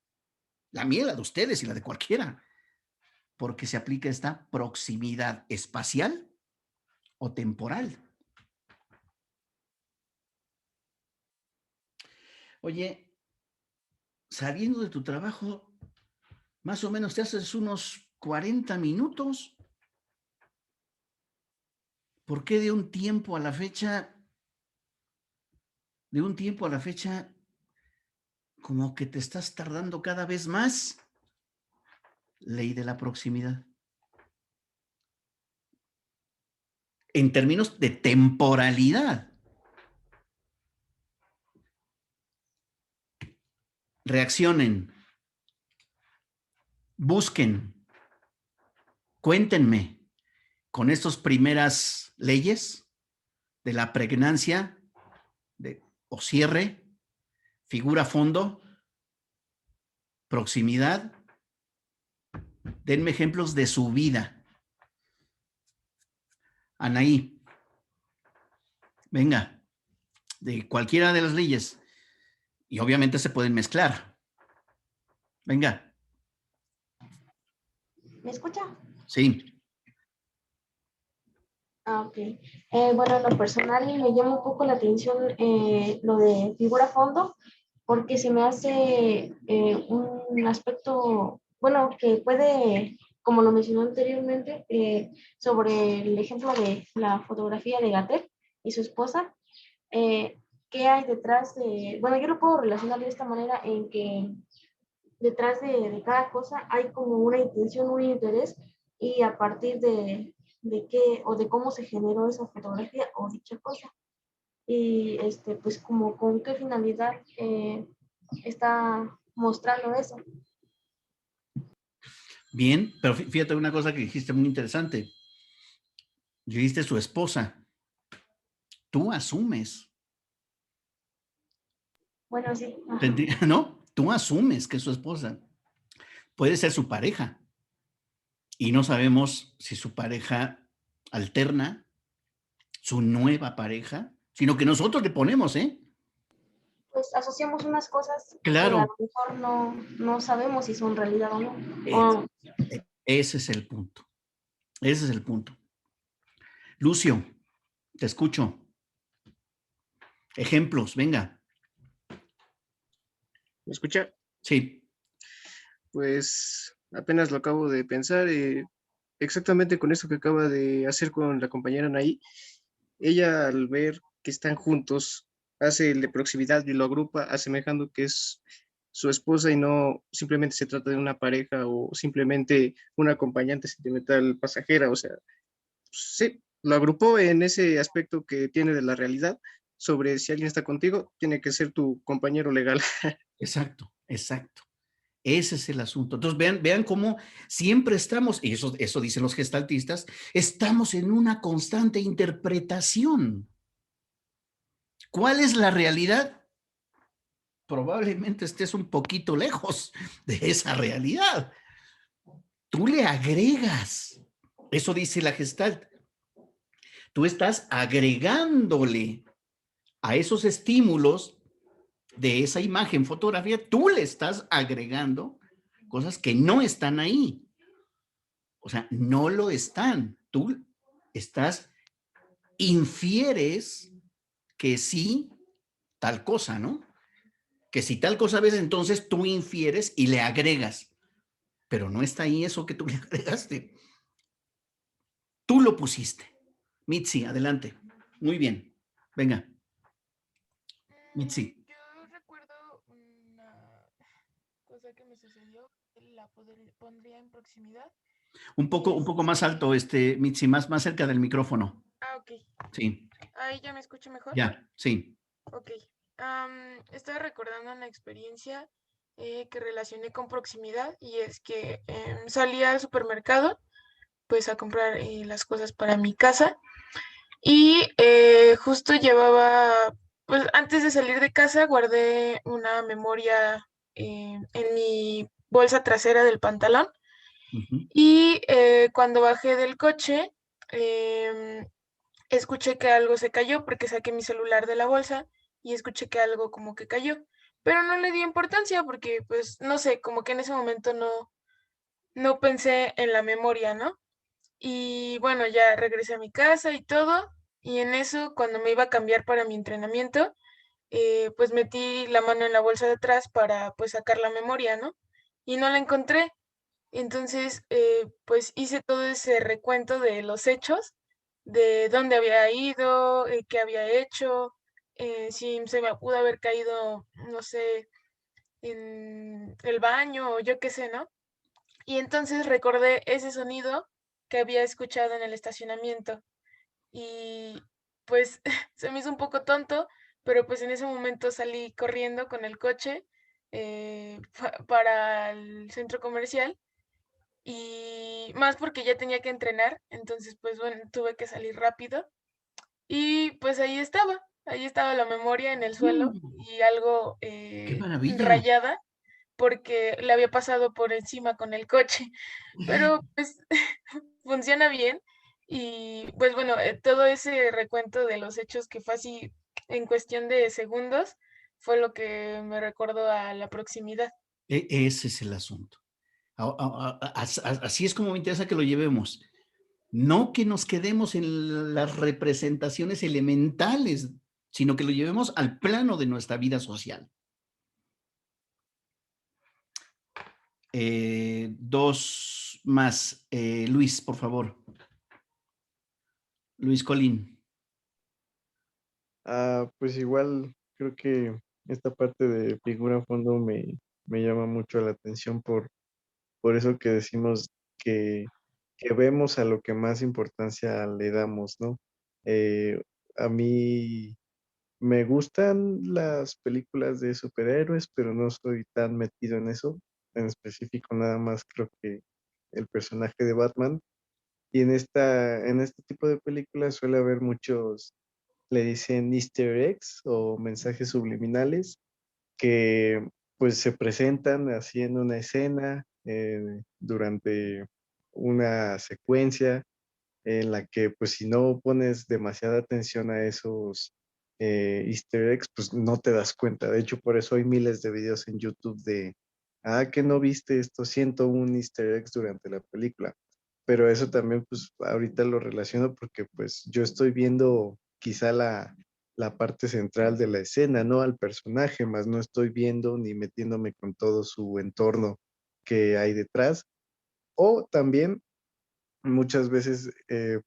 La mía, la de ustedes y la de cualquiera. Porque se aplica esta proximidad espacial o temporal. Oye, saliendo de tu trabajo, más o menos te haces unos 40 minutos. ¿Por qué de un tiempo a la fecha, como que te estás tardando cada vez más? Ley de la proximidad. En términos de temporalidad. Reaccionen. Busquen. Cuéntenme con estas primeras leyes de la pregnancia o cierre, figura fondo, proximidad. Denme ejemplos de su vida. Anaí, venga, de cualquiera de las leyes. Y obviamente se pueden mezclar. Venga. ¿Me escucha? Sí. Ok. Bueno, en lo personal me llama un poco la atención lo de figura fondo, porque se me hace un aspecto, bueno, que puede, como lo mencionó anteriormente, sobre el ejemplo de la fotografía de Gatel y su esposa, ¿qué hay detrás de, bueno, yo lo puedo relacionar de esta manera en que detrás de cada cosa hay como una intención, un interés, y a partir de qué o de cómo se generó esa fotografía o dicha cosa. Y pues como con qué finalidad está mostrando eso. Bien, pero fíjate una cosa que dijiste muy interesante. Dijiste su esposa. Tú asumes, Bueno, sí. ¿no? Tú asumes que es su esposa. Puede ser su pareja y no sabemos si su pareja alterna, su nueva pareja, sino que nosotros le ponemos, ¿eh? Pues asociamos unas cosas que a Claro. lo mejor no sabemos si son realidad o no. O Ese es el punto. Ese es el punto. Lucio, te escucho. Ejemplos, venga. ¿Me escucha? Sí. Pues apenas lo acabo de pensar, exactamente con esto que acaba de hacer con la compañera Anaí. Ella, al ver que están juntos, hace el de proximidad y lo agrupa asemejando que es su esposa y no simplemente se trata de una pareja o simplemente una acompañante sentimental pasajera. O sea, sí, lo agrupó en ese aspecto que tiene de la realidad sobre si alguien está contigo, tiene que ser tu compañero legal. Exacto, exacto. Ese es el asunto. Entonces, vean cómo siempre estamos, y eso dicen los gestaltistas, estamos en una constante interpretación. ¿Cuál es la realidad? Probablemente estés un poquito lejos de esa realidad. Tú le agregas, eso dice la Gestalt, tú estás agregándole a esos estímulos de esa imagen, fotografía, tú le estás agregando cosas que no están ahí. O sea, no lo están. Tú infieres que sí, tal cosa, ¿no? Que si tal cosa ves, entonces tú infieres y le agregas. Pero no está ahí eso que tú le agregaste. Tú lo pusiste. Mitzi, adelante. Muy bien. Venga. Mitzi. Yo recuerdo una cosa que me sucedió, la pondría en proximidad. Un poco más alto, Mitzi, más cerca del micrófono. Ok. Sí. Ahí ya me escucho mejor. Ya, sí. Ok. Estaba recordando una experiencia que relacioné con proximidad y es que salí al supermercado pues a comprar las cosas para mi casa y justo llevaba, pues antes de salir de casa guardé una memoria en mi bolsa trasera del pantalón. Y cuando bajé del coche, escuché que algo se cayó porque saqué mi celular de la bolsa y escuché que algo como que cayó. Pero no le di importancia porque, pues, no sé, como que en ese momento no pensé en la memoria, ¿no? Y bueno, ya regresé a mi casa y todo. Y en eso, cuando me iba a cambiar para mi entrenamiento, pues metí la mano en la bolsa de atrás para pues sacar la memoria, ¿no? Y no la encontré. Entonces, pues hice todo ese recuento de los hechos, de dónde había ido, qué había hecho, si se me pudo haber caído, no sé, en el baño o yo qué sé, ¿no? Y entonces recordé ese sonido que había escuchado en el estacionamiento y pues se me hizo un poco tonto, pero pues en ese momento salí corriendo con el coche para el centro comercial y más porque ya tenía que entrenar, entonces pues bueno, tuve que salir rápido y pues ahí estaba la memoria en el suelo y algo ¡Qué maravilla! rayada porque le había pasado por encima con el coche, pero pues funciona bien y pues bueno, todo ese recuento de los hechos que fue así en cuestión de segundos fue lo que me recordó a la proximidad. Ese es el asunto. Así es como me interesa que lo llevemos. No que nos quedemos en las representaciones elementales, sino que lo llevemos al plano de nuestra vida social. Dos más. Luis, por favor. Luis Colín. Pues igual creo que esta parte de figura a fondo me llama mucho la atención por eso que decimos que vemos a lo que más importancia le damos, ¿no? A mí me gustan las películas de superhéroes, pero no soy tan metido en eso. En específico, nada más creo que el personaje de Batman. Y en este tipo de películas suele haber muchos, le dicen easter eggs o mensajes subliminales que pues se presentan así en una escena durante una secuencia en la que pues si no pones demasiada atención a esos easter eggs, pues no te das cuenta. De hecho, por eso hay miles de videos en YouTube de, que no viste estos 101 easter eggs durante la película. Pero eso también pues ahorita lo relaciono porque pues yo estoy viendo quizá la parte central de la escena, ¿no? Al personaje, más no estoy viendo ni metiéndome con todo su entorno que hay detrás. O también muchas veces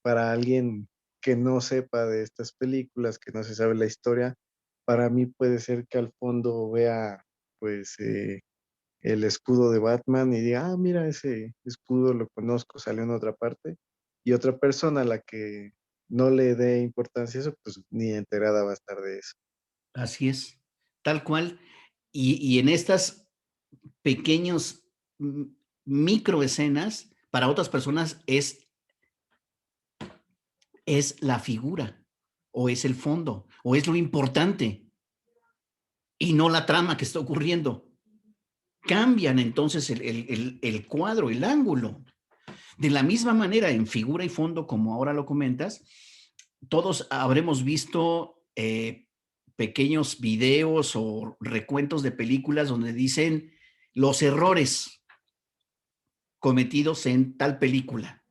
para alguien que no sepa de estas películas, que no se sabe la historia, para mí puede ser que al fondo vea pues el escudo de Batman y diga, mira, ese escudo lo conozco, salió en otra parte, y otra persona a la que no le dé importancia a eso, pues ni enterada va a estar de eso. Así es, tal cual. Y en estas pequeños microescenas, para otras personas es la figura, o es el fondo, o es lo importante, y no la trama que está ocurriendo. Cambian entonces el cuadro, el ángulo. De la misma manera, en figura y fondo, como ahora lo comentas, todos habremos visto pequeños videos o recuentos de películas donde dicen los errores cometidos en tal película,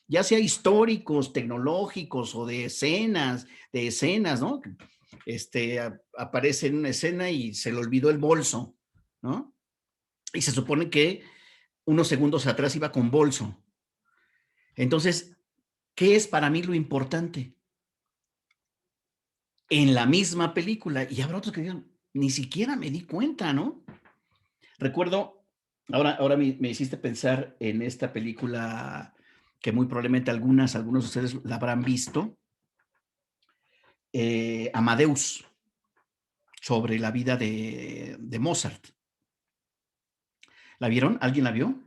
ya sea históricos, tecnológicos o de escenas, ¿no? Aparece en una escena y se le olvidó el bolso, ¿no? Y se supone que unos segundos atrás iba con bolso. Entonces, ¿qué es para mí lo importante? En la misma película, y habrá otros que digan, ni siquiera me di cuenta, ¿no? Recuerdo, ahora me hiciste pensar en esta película que muy probablemente algunos de ustedes la habrán visto, Amadeus, sobre la vida de Mozart. ¿La vieron? ¿Alguien la vio?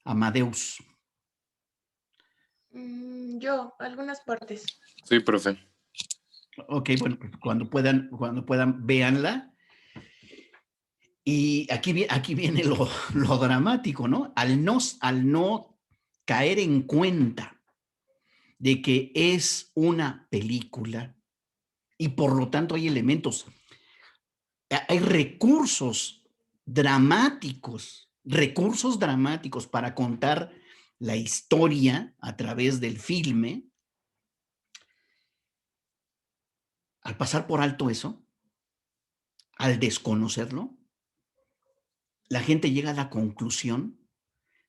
Amadeus. Yo, algunas partes. Sí, profe. Ok, bueno, cuando puedan, véanla. Y aquí viene lo dramático, ¿no? Al no caer en cuenta de que es una película y por lo tanto hay elementos, hay recursos dramáticos para contar la historia a través del filme. Al pasar por alto eso, al desconocerlo, la gente llega a la conclusión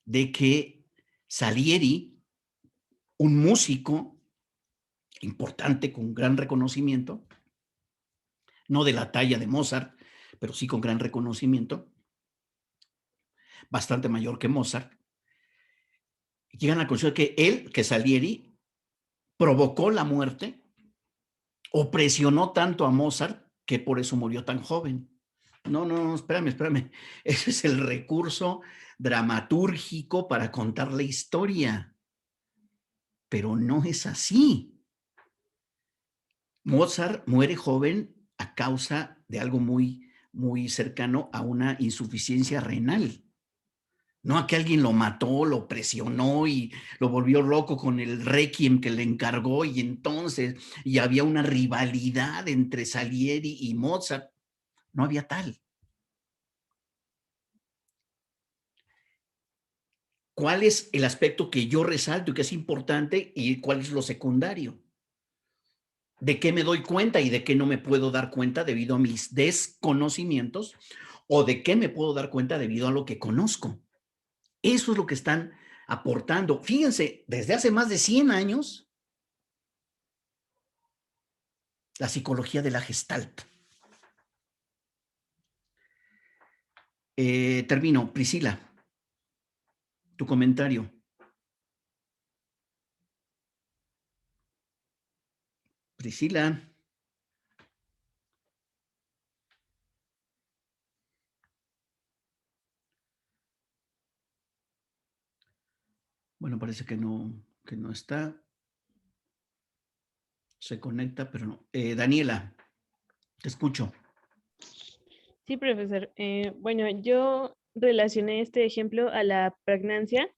de que Salieri, un músico importante con gran reconocimiento, no de la talla de Mozart, pero sí con gran reconocimiento, bastante mayor que Mozart, llegan a la conclusión de que Salieri, provocó la muerte o presionó tanto a Mozart que por eso murió tan joven. No, espérame. Ese es el recurso dramatúrgico para contar la historia, pero no es así. Mozart muere joven a causa de algo muy cercano a una insuficiencia renal. No a que alguien lo mató, lo presionó y lo volvió loco con el requiem que le encargó y había una rivalidad entre Salieri y Mozart. No había tal. ¿Cuál es el aspecto que yo resalto y que es importante y cuál es lo secundario? ¿De qué me doy cuenta y de qué no me puedo dar cuenta debido a mis desconocimientos? ¿O de qué me puedo dar cuenta debido a lo que conozco? Eso es lo que están aportando. Fíjense, desde hace más de 100 años, la psicología de la Gestalt. Termino. Priscila, tu comentario. Priscila. Bueno, parece que no que no está. Se conecta, pero no. Daniela, te escucho. Sí, profesor. Bueno, yo relacioné este ejemplo a la pregnancia,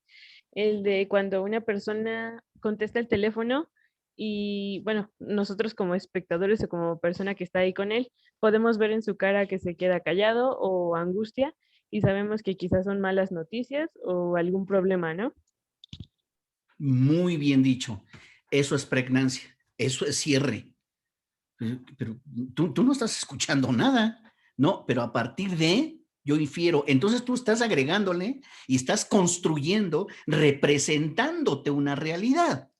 el de cuando una persona contesta el teléfono y, bueno, nosotros como espectadores o como persona que está ahí con él, podemos ver en su cara que se queda callado o angustia y sabemos que quizás son malas noticias o algún problema, ¿no? Muy bien dicho. Eso es pregnancia. Eso es cierre. Pero tú no estás escuchando nada, ¿no? Pero a partir de, yo infiero, entonces tú estás agregándole y estás construyendo, representándote una realidad.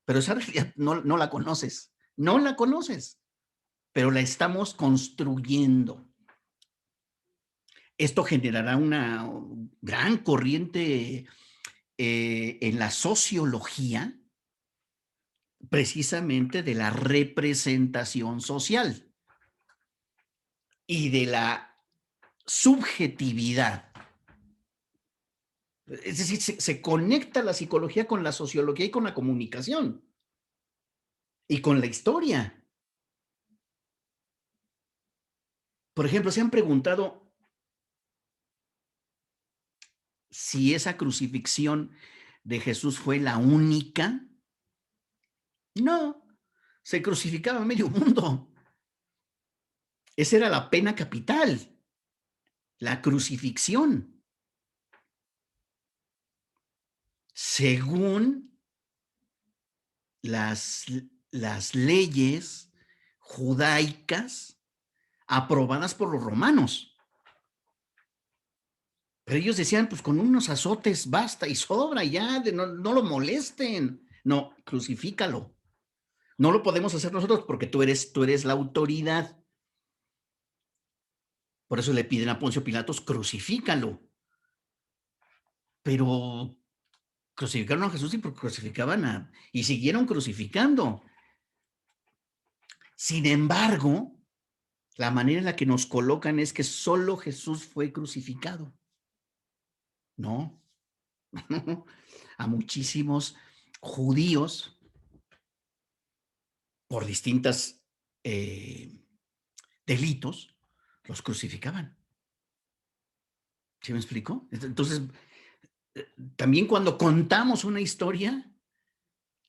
Pero esa realidad no la conoces, no la conoces, pero la estamos construyendo. Esto generará una gran corriente en la sociología, precisamente de la representación social y de la subjetividad. Es decir, se conecta la psicología con la sociología y con la comunicación y con la historia. Por ejemplo, ¿se han preguntado si esa crucifixión de Jesús fue la única? No, se crucificaba a medio mundo. Esa era la pena capital, la crucifixión. Según las leyes judaicas aprobadas por los romanos. Pero ellos decían, pues con unos azotes basta y sobra, ya, no lo molesten. No, crucifícalo. No lo podemos hacer nosotros porque tú eres la autoridad. Por eso le piden a Poncio Pilatos, crucifícalo. Pero crucificaron a Jesús y crucificaban y siguieron crucificando. Sin embargo, la manera en la que nos colocan es que solo Jesús fue crucificado. No, a muchísimos judíos por distintos delitos los crucificaban. ¿Sí me explico? Entonces, también cuando contamos una historia,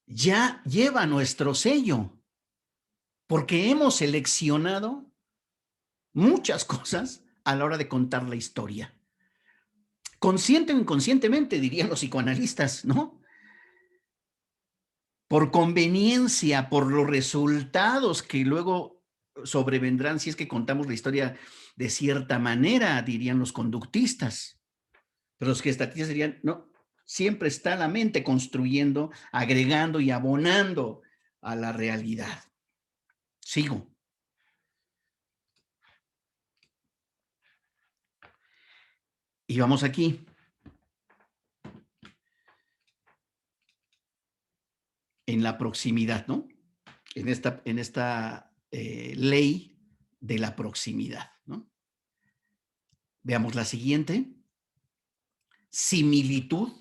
ya lleva nuestro sello, porque hemos seleccionado muchas cosas a la hora de contar la historia. Consciente o inconscientemente, dirían los psicoanalistas, ¿no? Por conveniencia, por los resultados que luego sobrevendrán si es que contamos la historia de cierta manera, dirían los conductistas. Pero los gestatistas dirían, no, siempre está la mente construyendo, agregando y abonando a la realidad. Sigo. Y vamos aquí. En la proximidad, ¿no? En esta ley de la proximidad, ¿no? Veamos la siguiente. Similitud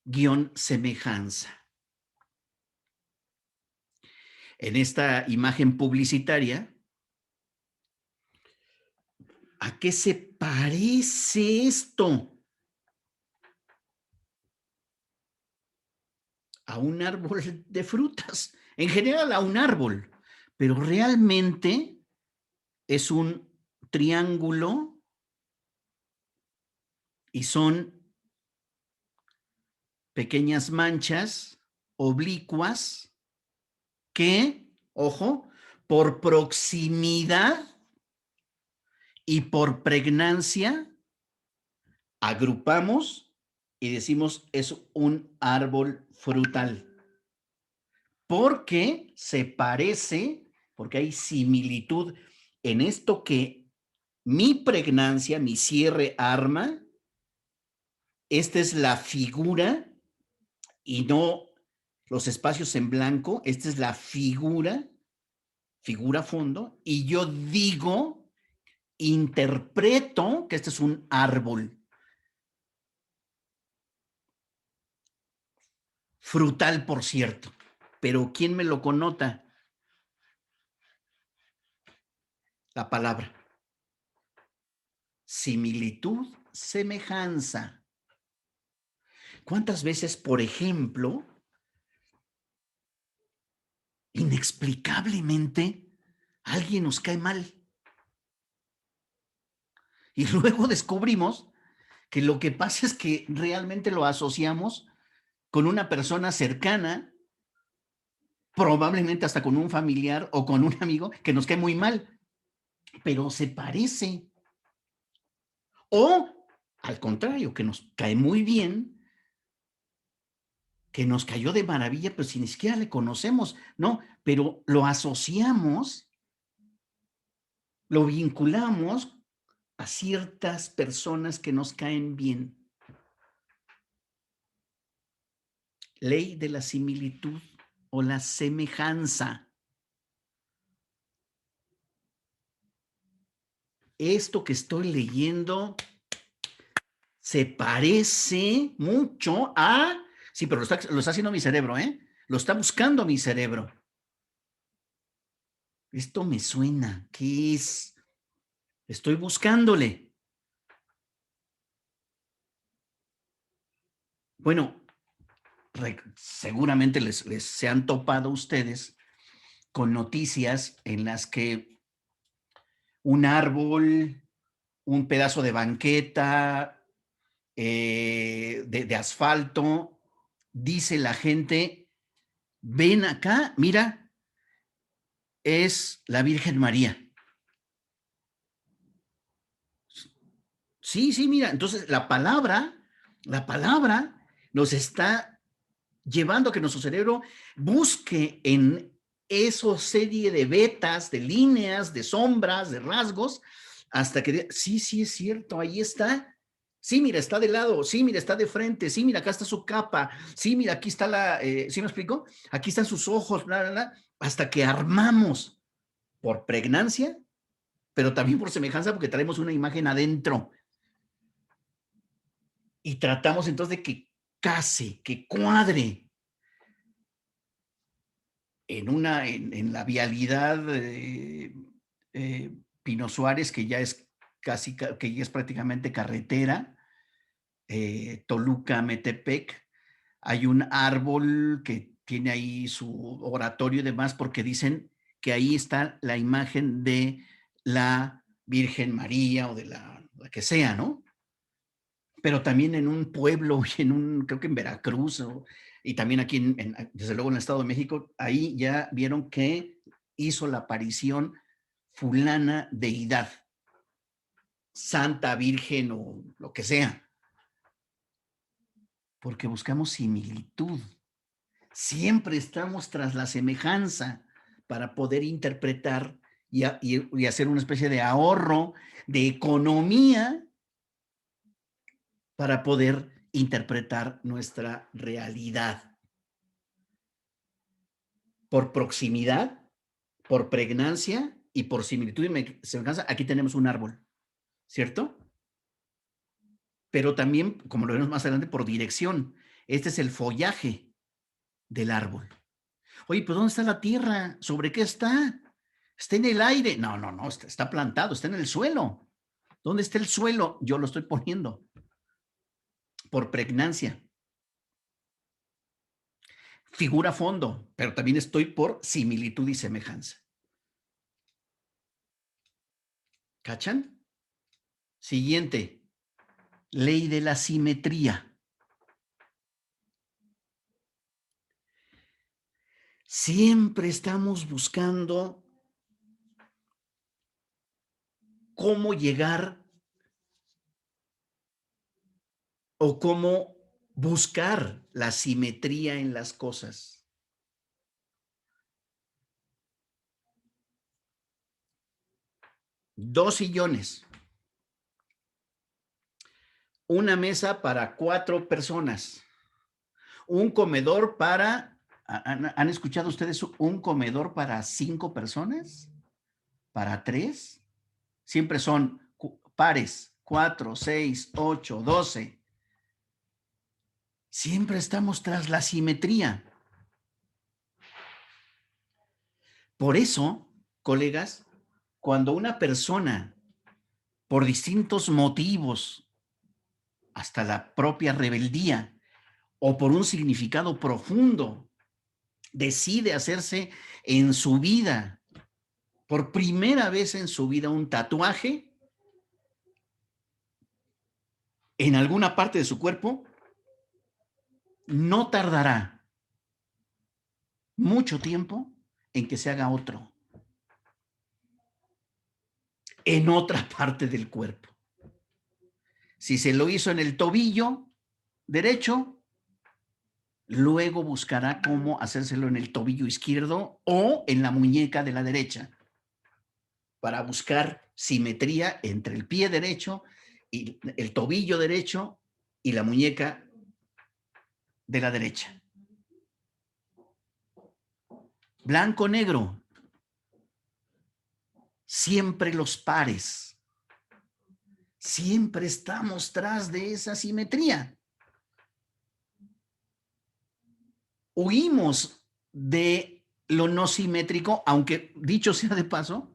guión semejanza. En esta imagen publicitaria, ¿a qué se parece esto? A un árbol de frutas, en general a un árbol, pero realmente es un triángulo y son pequeñas manchas oblicuas que, ojo, por proximidad y por pregnancia agrupamos y decimos es un árbol frutal. Porque se parece, porque hay similitud en esto que mi pregnancia, mi cierre arma, esta es la figura y no los espacios en blanco, esta es la figura fondo, y yo digo, interpreto que este es un árbol. Frutal, por cierto. Pero ¿quién me lo connota? La palabra. Similitud, semejanza. ¿Cuántas veces, por ejemplo, inexplicablemente, alguien nos cae mal? Y luego descubrimos que lo que pasa es que realmente lo asociamos con una persona cercana, probablemente hasta con un familiar o con un amigo que nos cae muy mal, pero se parece. O, al contrario, que nos cae muy bien, que nos cayó de maravilla, pero si ni siquiera le conocemos, no, pero lo asociamos, lo vinculamos a ciertas personas que nos caen bien. Ley de la similitud o la semejanza. Esto que estoy leyendo se parece mucho a... Sí, pero lo está haciendo mi cerebro, ¿eh? Lo está buscando mi cerebro. Esto me suena. ¿Qué es? Estoy buscándole. Bueno, seguramente se han topado ustedes con noticias en las que un árbol, un pedazo de banqueta, de asfalto, dice la gente, ven acá, mira, es la Virgen María. Sí, sí, mira, entonces la palabra nos está llevando a que nuestro cerebro busque en esa serie de vetas, de líneas, de sombras, de rasgos, hasta que, sí, sí es cierto, ahí está. Sí, mira, está de lado, sí, mira, está de frente, sí, mira, acá está su capa, sí, mira, aquí está ¿sí me explico? Aquí están sus ojos, bla, bla, bla, hasta que armamos por pregnancia, pero también por semejanza, porque traemos una imagen adentro. Y tratamos entonces de que case, que cuadre en la vialidad Pino Suárez, que ya es que ya es prácticamente carretera, Toluca, Metepec, hay un árbol que tiene ahí su oratorio y demás, porque dicen que ahí está la imagen de la Virgen María o de la que sea, ¿no? Pero también en un pueblo, creo que en Veracruz, y también aquí, desde luego en el Estado de México, ahí ya vieron que hizo la aparición fulana deidad, Santa Virgen o lo que sea, porque buscamos similitud. Siempre estamos tras la semejanza para poder interpretar y hacer una especie de ahorro, de economía, para poder interpretar nuestra realidad. Por proximidad, por pregnancia y por similitud y semejanza, aquí tenemos un árbol, ¿cierto? Pero también, como lo vemos más adelante, por dirección. Este es el follaje del árbol. Oye, pues ¿dónde está la tierra? ¿Sobre qué está? ¿Está en el aire? No, no, no, está plantado, está en el suelo. ¿Dónde está el suelo? Yo lo estoy poniendo. Por pregnancia. Figura fondo, pero también estoy por similitud y semejanza. ¿Cachan? Siguiente. Ley de la simetría. Siempre estamos buscando cómo llegar o cómo buscar la simetría en las cosas. Dos sillones. Una mesa para 4 personas. Un comedor para... ¿Han escuchado ustedes un comedor para 5 personas? ¿Para 3? Siempre son pares. 4, 6, 8, 12. Siempre estamos tras la simetría. Por eso, colegas, cuando una persona, por distintos motivos, hasta la propia rebeldía o por un significado profundo, decide hacerse en su vida, por primera vez en su vida, un tatuaje en alguna parte de su cuerpo, no tardará mucho tiempo en que se haga otro en otra parte del cuerpo. Si se lo hizo en el tobillo derecho, luego buscará cómo hacérselo en el tobillo izquierdo o en la muñeca de la derecha, para buscar simetría entre el pie derecho y el tobillo derecho y la muñeca de la derecha. Blanco, negro, siempre los pares. Siempre estamos tras de esa simetría. Huimos de lo no simétrico, aunque dicho sea de paso,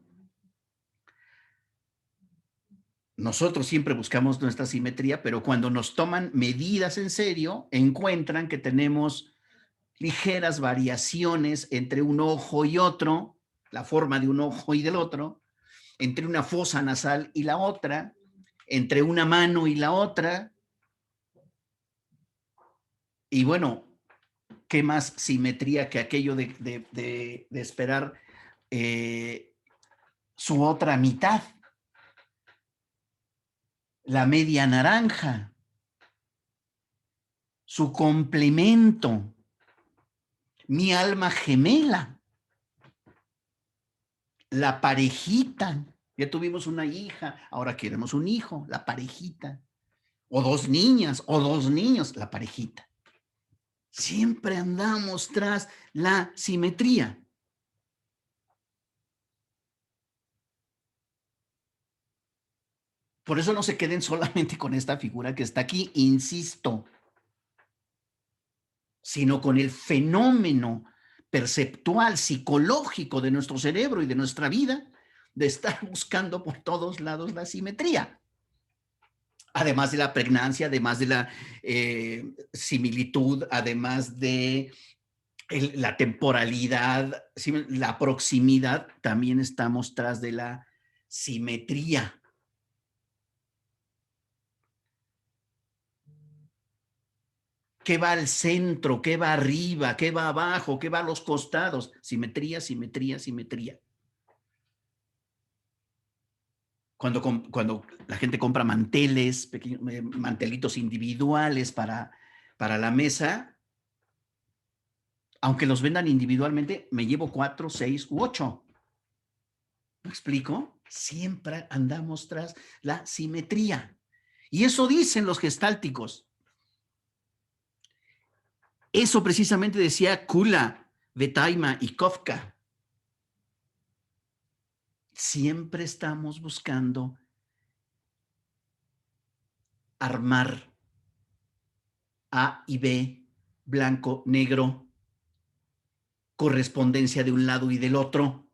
nosotros siempre buscamos nuestra simetría, pero cuando nos toman medidas en serio, encuentran que tenemos ligeras variaciones entre un ojo y otro, la forma de un ojo y del otro, entre una fosa nasal y la otra, entre una mano y la otra. Y bueno, ¿qué más simetría que aquello de esperar su otra mitad? La media naranja, su complemento, mi alma gemela, la parejita. Ya tuvimos una hija, ahora queremos un hijo, la parejita. O dos niñas, o dos niños, la parejita. Siempre andamos tras la simetría. Por eso no se queden solamente con esta figura que está aquí, insisto, sino con el fenómeno perceptual, psicológico de nuestro cerebro y de nuestra vida, de estar buscando por todos lados la simetría. Además de la pregnancia, además de la similitud, además de la temporalidad, la proximidad, también estamos tras de la simetría. ¿Qué va al centro? ¿Qué va arriba? ¿Qué va abajo? ¿Qué va a los costados? Simetría, simetría, simetría. Cuando la gente compra manteles, pequeños mantelitos individuales para la mesa, aunque los vendan individualmente, me llevo 4, 6 u 8. ¿Me explico? Siempre andamos tras la simetría. Y eso dicen los gestálticos. Eso precisamente decía Kula, Betaima y Kafka. Siempre estamos buscando armar A y B, blanco, negro, correspondencia de un lado y del otro.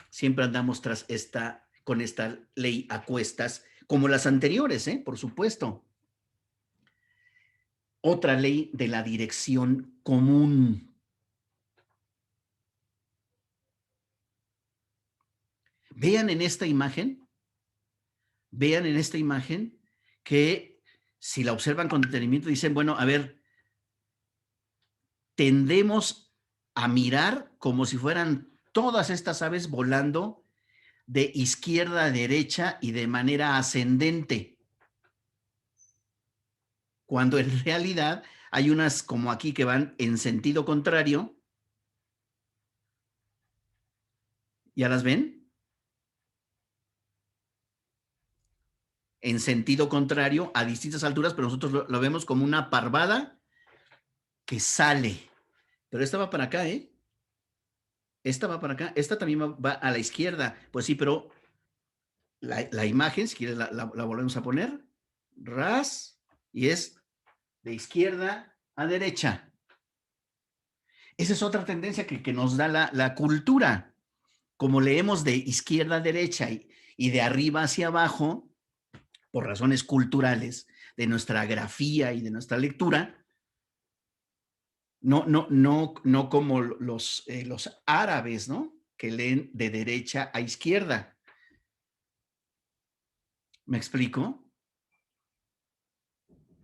Siempre andamos tras con esta ley a cuestas, como las anteriores, por supuesto. Otra ley de la dirección común. Vean en esta imagen que si la observan con detenimiento dicen, bueno, a ver, tendemos a mirar como si fueran todas estas aves volando de izquierda a derecha y de manera ascendente, cuando en realidad hay unas como aquí que van en sentido contrario. ¿Ya las ven? En sentido contrario a distintas alturas, pero nosotros lo vemos como una parvada que sale. Pero esta va para acá, ¿eh? Esta va para acá. Esta también va a la izquierda. Pues sí, pero la imagen, si quieres la volvemos a poner. Ras. Y es de izquierda a derecha. Esa es otra tendencia que nos da la cultura. Como leemos de izquierda a derecha y de arriba hacia abajo, por razones culturales, de nuestra grafía y de nuestra lectura, no como los árabes, ¿no? Que leen de derecha a izquierda. ¿Me explico?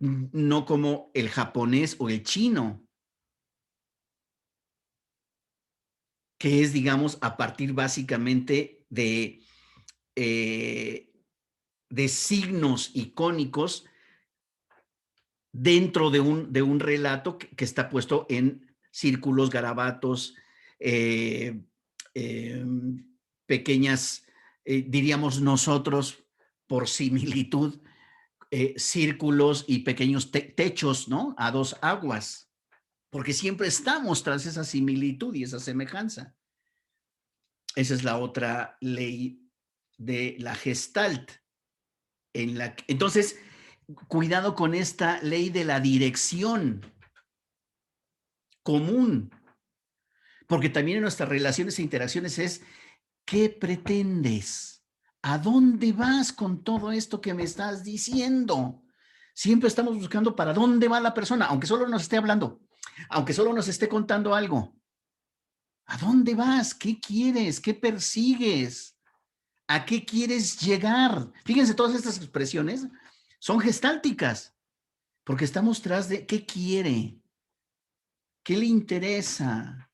No como el japonés o el chino, que es, digamos, a partir básicamente de signos icónicos dentro de un relato que está puesto en círculos, garabatos, pequeñas, diríamos nosotros, por similitud, círculos y pequeños techos, ¿no? A dos aguas, porque siempre estamos tras esa similitud y esa semejanza. Esa es la otra ley de la Gestalt. Entonces, cuidado con esta ley de la dirección común, porque también en nuestras relaciones e interacciones es, ¿qué pretendes? ¿A dónde vas con todo esto que me estás diciendo? Siempre estamos buscando para dónde va la persona, aunque solo nos esté hablando, aunque solo nos esté contando algo. ¿A dónde vas? ¿Qué quieres? ¿Qué persigues? ¿A qué quieres llegar? Fíjense, todas estas expresiones son gestálticas, porque estamos tras de qué quiere, qué le interesa,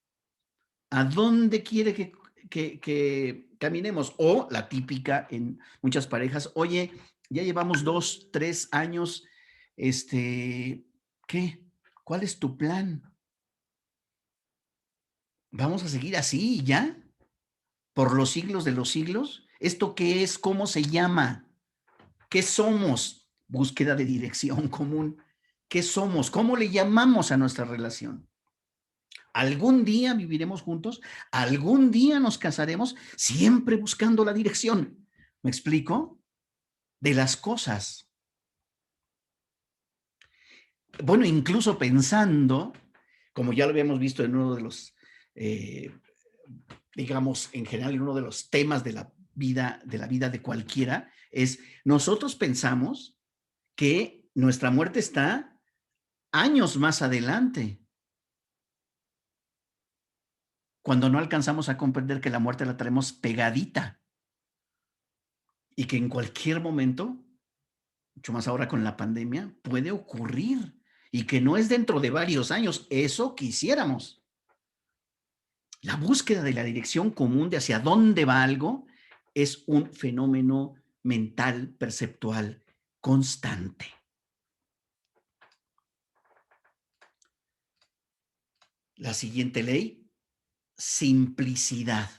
a dónde quiere que caminemos. O la típica en muchas parejas, oye, ya llevamos 2, 3 años, ¿qué? ¿Cuál es tu plan? ¿Vamos a seguir así ya? ¿Por los siglos de los siglos? ¿Esto qué es? ¿Cómo se llama? ¿Qué somos? Búsqueda de dirección común. ¿Qué somos? ¿Cómo le llamamos a nuestra relación? ¿Algún día viviremos juntos? ¿Algún día nos casaremos? Siempre buscando la dirección. ¿Me explico? De las cosas. Bueno, incluso pensando, como ya lo habíamos visto en uno de los, digamos, en general, en uno de los temas de la vida de cualquiera, es nosotros pensamos que nuestra muerte está años más adelante, cuando no alcanzamos a comprender que la muerte la traemos pegadita y que en cualquier momento, mucho más ahora con la pandemia, puede ocurrir y que no es dentro de varios años, eso quisiéramos. La búsqueda de la dirección común de hacia dónde va algo es un fenómeno mental, perceptual, constante. La siguiente ley, simplicidad.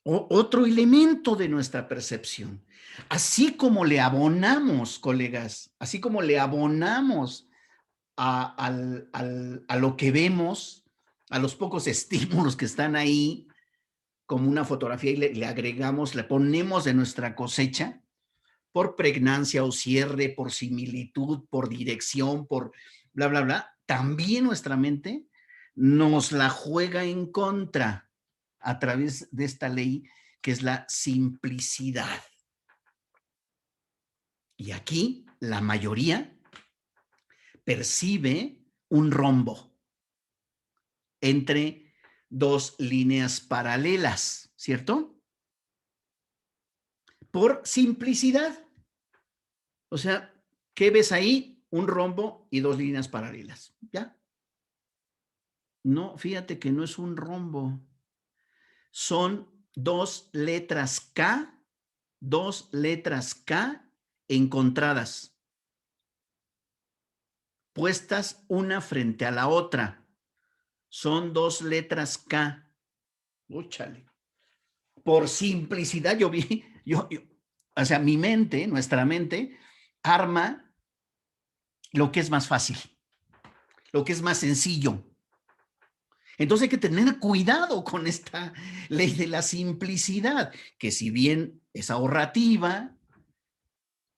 Otro elemento de nuestra percepción. Así como le abonamos, colegas, así como le abonamos a lo que vemos, a los pocos estímulos que están ahí, como una fotografía, y le agregamos, le ponemos de nuestra cosecha, por pregnancia o cierre, por similitud, por dirección, por bla, bla, bla, también nuestra mente nos la juega en contra a través de esta ley que es la simplicidad. Y aquí la mayoría percibe un rombo entre dos líneas paralelas, ¿cierto? Por simplicidad. O sea, ¿qué ves ahí? Un rombo y dos líneas paralelas, ¿ya? No, fíjate que no es un rombo. Son dos letras K encontradas, puestas una frente a la otra. Son dos letras K. Úchale. Por simplicidad, o sea, mi mente, nuestra mente, arma lo que es más fácil, lo que es más sencillo. Entonces hay que tener cuidado con esta ley de la simplicidad, que si bien es ahorrativa,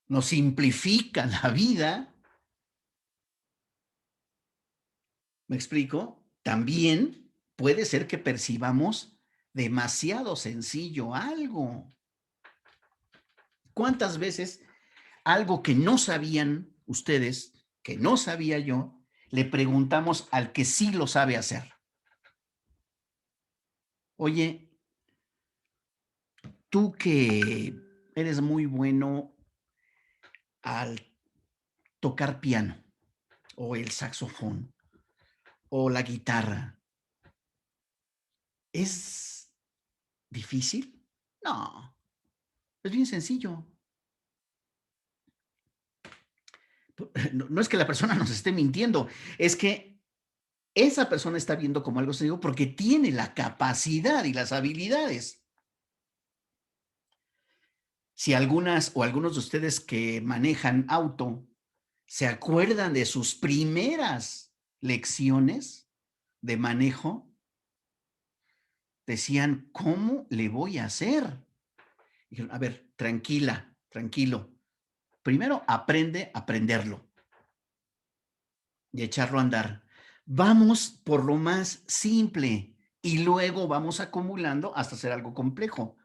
nos simplifica la vida, ¿Me explico? También puede ser que percibamos demasiado sencillo algo. ¿Cuántas veces algo que no sabían ustedes, que no sabía yo, le preguntamos al que sí lo sabe hacer? Oye, tú que eres muy bueno al tocar piano o el saxofón o la guitarra, ¿es difícil? No, es bien sencillo. No es que la persona nos esté mintiendo, es que esa persona está viendo como algo sencillo porque tiene la capacidad y las habilidades. Si algunas o algunos de ustedes que manejan auto se acuerdan de sus primeras lecciones de manejo, decían, ¿cómo le voy a hacer? Dijeron, a ver, tranquila, tranquilo. Primero aprende a aprenderlo y echarlo a andar. Vamos por lo más simple y luego vamos acumulando hasta hacer algo complejo.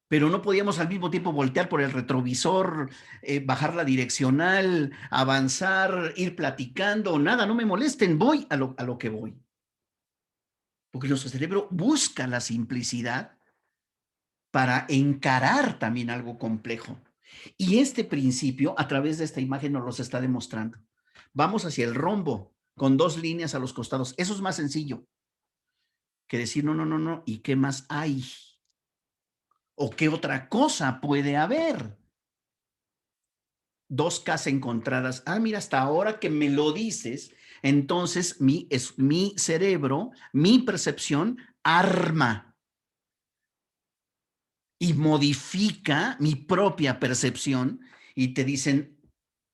Pero no podíamos al mismo tiempo voltear por el retrovisor, bajar la direccional, avanzar, ir platicando, nada, no me molesten, voy a lo que voy. Porque nuestro cerebro busca la simplicidad para encarar también algo complejo. Y este principio, a través de esta imagen, nos los está demostrando. Vamos hacia el rombo, con 2 líneas a los costados. Eso es más sencillo que decir, no, no, no, no, ¿y qué más hay? ¿O qué otra cosa puede haber? 2 Ks encontradas. Ah, mira, hasta ahora que me lo dices, entonces mi cerebro, mi percepción arma y modifica mi propia percepción y te dicen,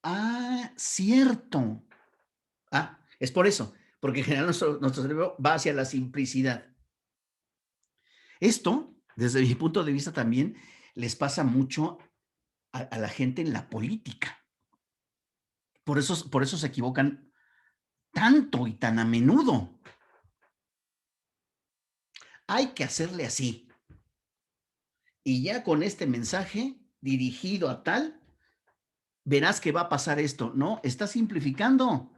ah, cierto. Ah, es por eso, porque en general nuestro cerebro va hacia la simplicidad. Esto, desde mi punto de vista también, les pasa mucho a la gente en la política. Por eso se equivocan tanto y tan a menudo. Hay que hacerle así. Y ya con este mensaje dirigido a tal, verás que va a pasar esto. No, está simplificando.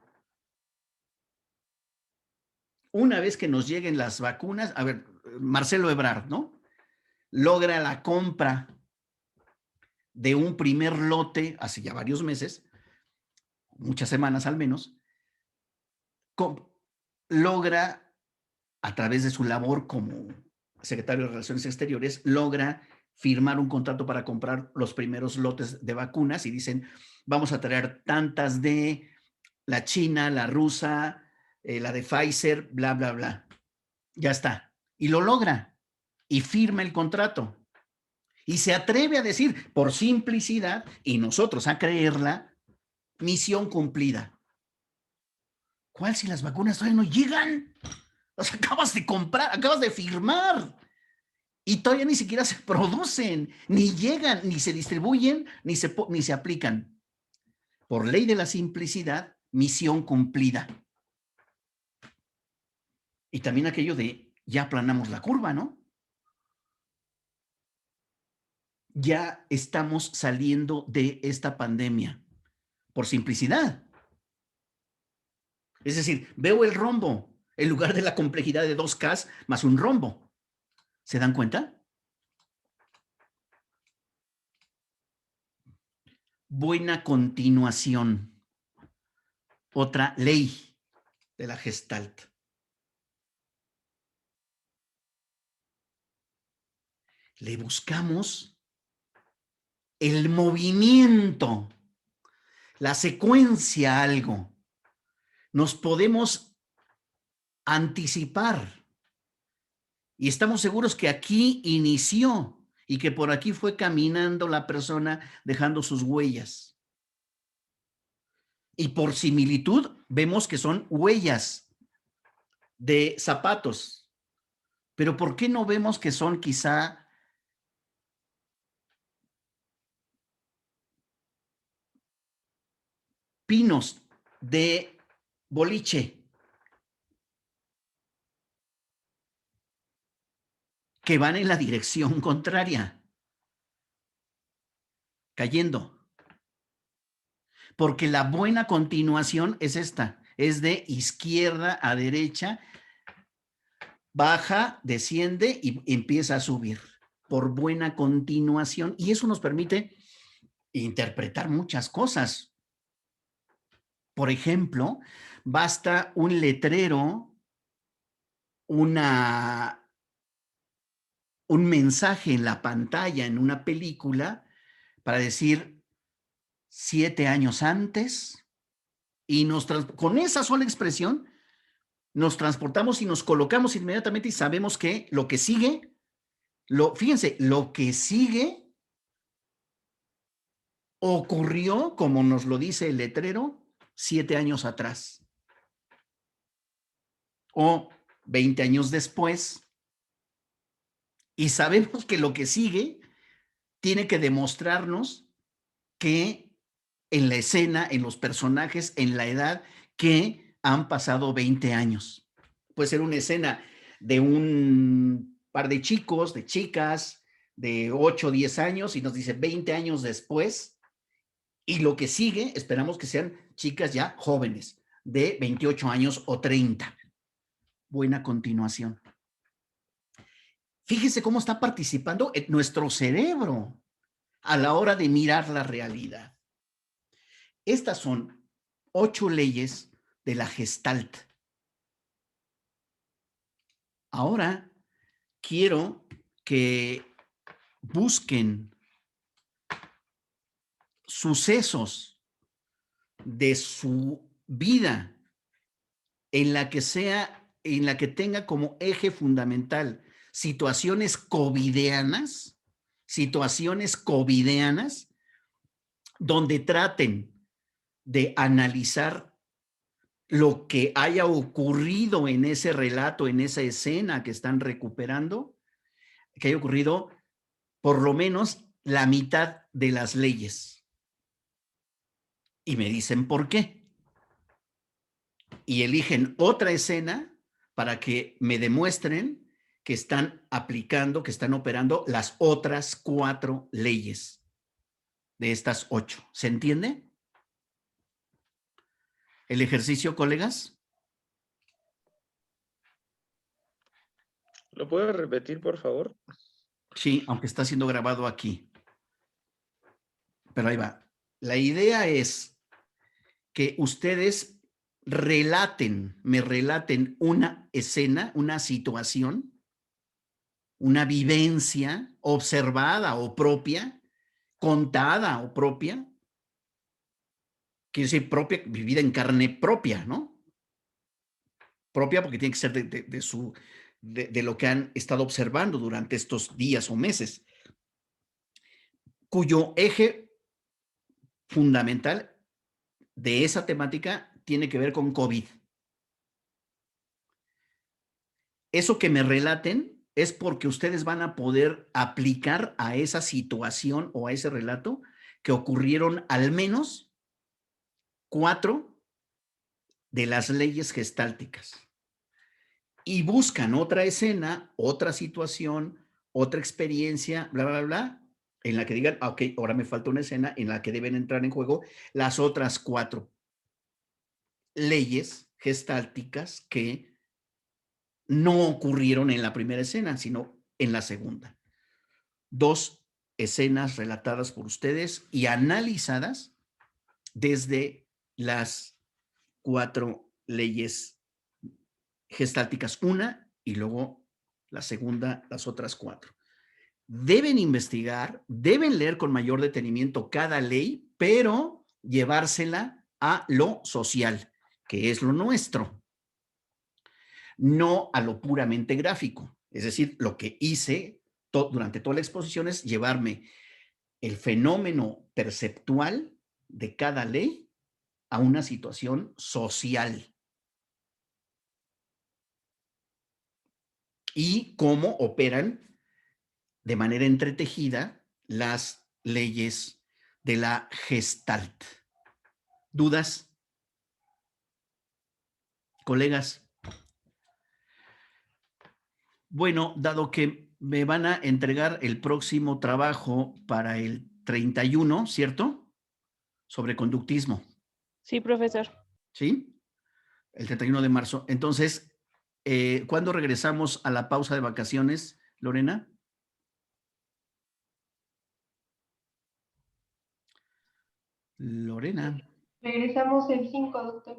Una vez que nos lleguen las vacunas, a ver, Marcelo Ebrard, ¿no? Logra la compra de un primer lote hace ya varios meses, muchas semanas al menos, logra, a través de su labor como secretario de Relaciones Exteriores, logra firmar un contrato para comprar los primeros lotes de vacunas y dicen, vamos a traer tantas de la china, la rusa, la de Pfizer, bla, bla, bla. Ya está. Y lo logra y firma el contrato. Y se atreve a decir, por simplicidad, y nosotros a creerla, misión cumplida. ¿Cuál si las vacunas todavía no llegan? Las acabas de comprar, acabas de firmar. Y todavía ni siquiera se producen, ni llegan, ni se distribuyen, ni se aplican. Por ley de la simplicidad, misión cumplida. Y también aquello de, ya aplanamos la curva, ¿no? Ya estamos saliendo de esta pandemia por simplicidad. Es decir, veo el rombo en lugar de la complejidad de 2 Ks más un rombo. ¿Se dan cuenta? Buena continuación. Otra ley de la Gestalt. Le buscamos el movimiento, la secuencia a algo. Nos podemos anticipar y estamos seguros que aquí inició y que por aquí fue caminando la persona dejando sus huellas. Y por similitud vemos que son huellas de zapatos. Pero ¿por qué no vemos que son quizá pinos de boliche, que van en la dirección contraria, cayendo. Porque la buena continuación es esta, es de izquierda a derecha, baja, desciende y empieza a subir por buena continuación. Y eso nos permite interpretar muchas cosas. Por ejemplo, basta un letrero, un mensaje en la pantalla, en una película, para decir 7 años antes, y con esa sola expresión nos transportamos y nos colocamos inmediatamente y sabemos que lo que sigue, fíjense, lo que sigue ocurrió, como nos lo dice el letrero, 7 años atrás o 20 años después, y sabemos que lo que sigue tiene que demostrarnos que en la escena, en los personajes, en la edad, que han pasado 20 años. Puede ser una escena de un par de chicos, de chicas, de 8 o 10 años, y nos dice 20 años después, y lo que sigue, esperamos que sean chicas ya jóvenes, de 28 años o 30. Buena continuación. Fíjese cómo está participando nuestro cerebro a la hora de mirar la realidad. Estas son 8 leyes de la Gestalt. Ahora quiero que busquen sucesos de su vida en la que tenga como eje fundamental situaciones covidianas, donde traten de analizar lo que haya ocurrido en ese relato, en esa escena que están recuperando, que haya ocurrido por lo menos la mitad de las leyes. Y me dicen por qué. Y eligen otra escena para que me demuestren que están aplicando, que están operando las otras 4 leyes de estas 8. ¿Se entiende? ¿El ejercicio, colegas? ¿Lo puedo repetir, por favor? Sí, aunque está siendo grabado aquí. Pero ahí va. La idea es que ustedes me relaten una escena, una situación, una vivencia observada o propia, contada o propia, quiere decir propia, vivida en carne propia, ¿no? Propia porque tiene que ser de lo que han estado observando durante estos días o meses, cuyo eje fundamental de esa temática tiene que ver con COVID. Eso que me relaten es porque ustedes van a poder aplicar a esa situación o a ese relato que ocurrieron al menos 4 de las leyes gestálticas. Y buscan otra escena, otra situación, otra experiencia, bla, bla, bla, en la que digan, ok, ahora me falta una escena en la que deben entrar en juego las otras 4 leyes gestálticas que no ocurrieron en la primera escena, sino en la segunda. 2 escenas relatadas por ustedes y analizadas desde las 4 leyes gestálticas, una y luego la segunda, las otras 4. Deben investigar, deben leer con mayor detenimiento cada ley, pero llevársela a lo social, que es lo nuestro, no a lo puramente gráfico. Es decir, lo que hice durante toda la exposición es llevarme el fenómeno perceptual de cada ley a una situación social. Y cómo operan de manera entretejida las leyes de la Gestalt. ¿Dudas? Colegas. Bueno, dado que me van a entregar el próximo trabajo para el 31, ¿cierto? Sobre conductismo. Sí, profesor. ¿Sí? El 31 de marzo. Entonces, ¿cuándo regresamos a la pausa de vacaciones, Lorena? Lorena. Regresamos el 5, doctor.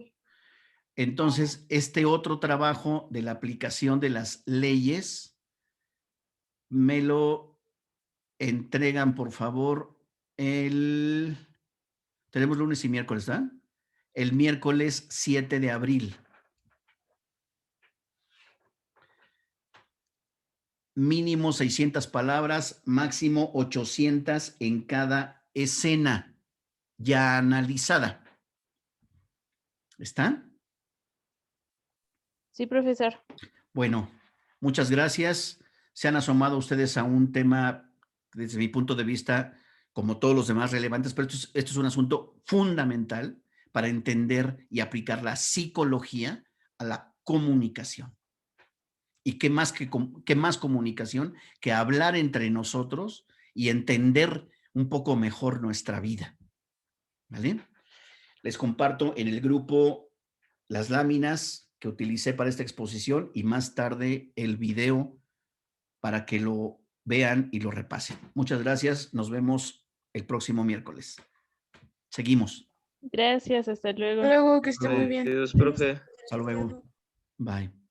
Entonces, este otro trabajo de la aplicación de las leyes, me lo entregan, por favor, tenemos lunes y miércoles, ¿verdad? El miércoles 7 de abril. Mínimo 600 palabras, máximo 800 en cada escena ya analizada. ¿Está? Sí, profesor. Bueno, muchas gracias. Se han asomado ustedes a un tema, desde mi punto de vista, como todos los demás relevantes, pero esto es un asunto fundamental para entender y aplicar la psicología a la comunicación. ¿Y qué más comunicación que hablar entre nosotros y entender un poco mejor nuestra vida? ¿Vale? Les comparto en el grupo las láminas que utilicé para esta exposición y más tarde el video para que lo vean y lo repasen. Muchas gracias. Nos vemos el próximo miércoles. Seguimos. Gracias, hasta luego. Luego, que esté muy bien. Adiós, profe. Hasta luego. Bye.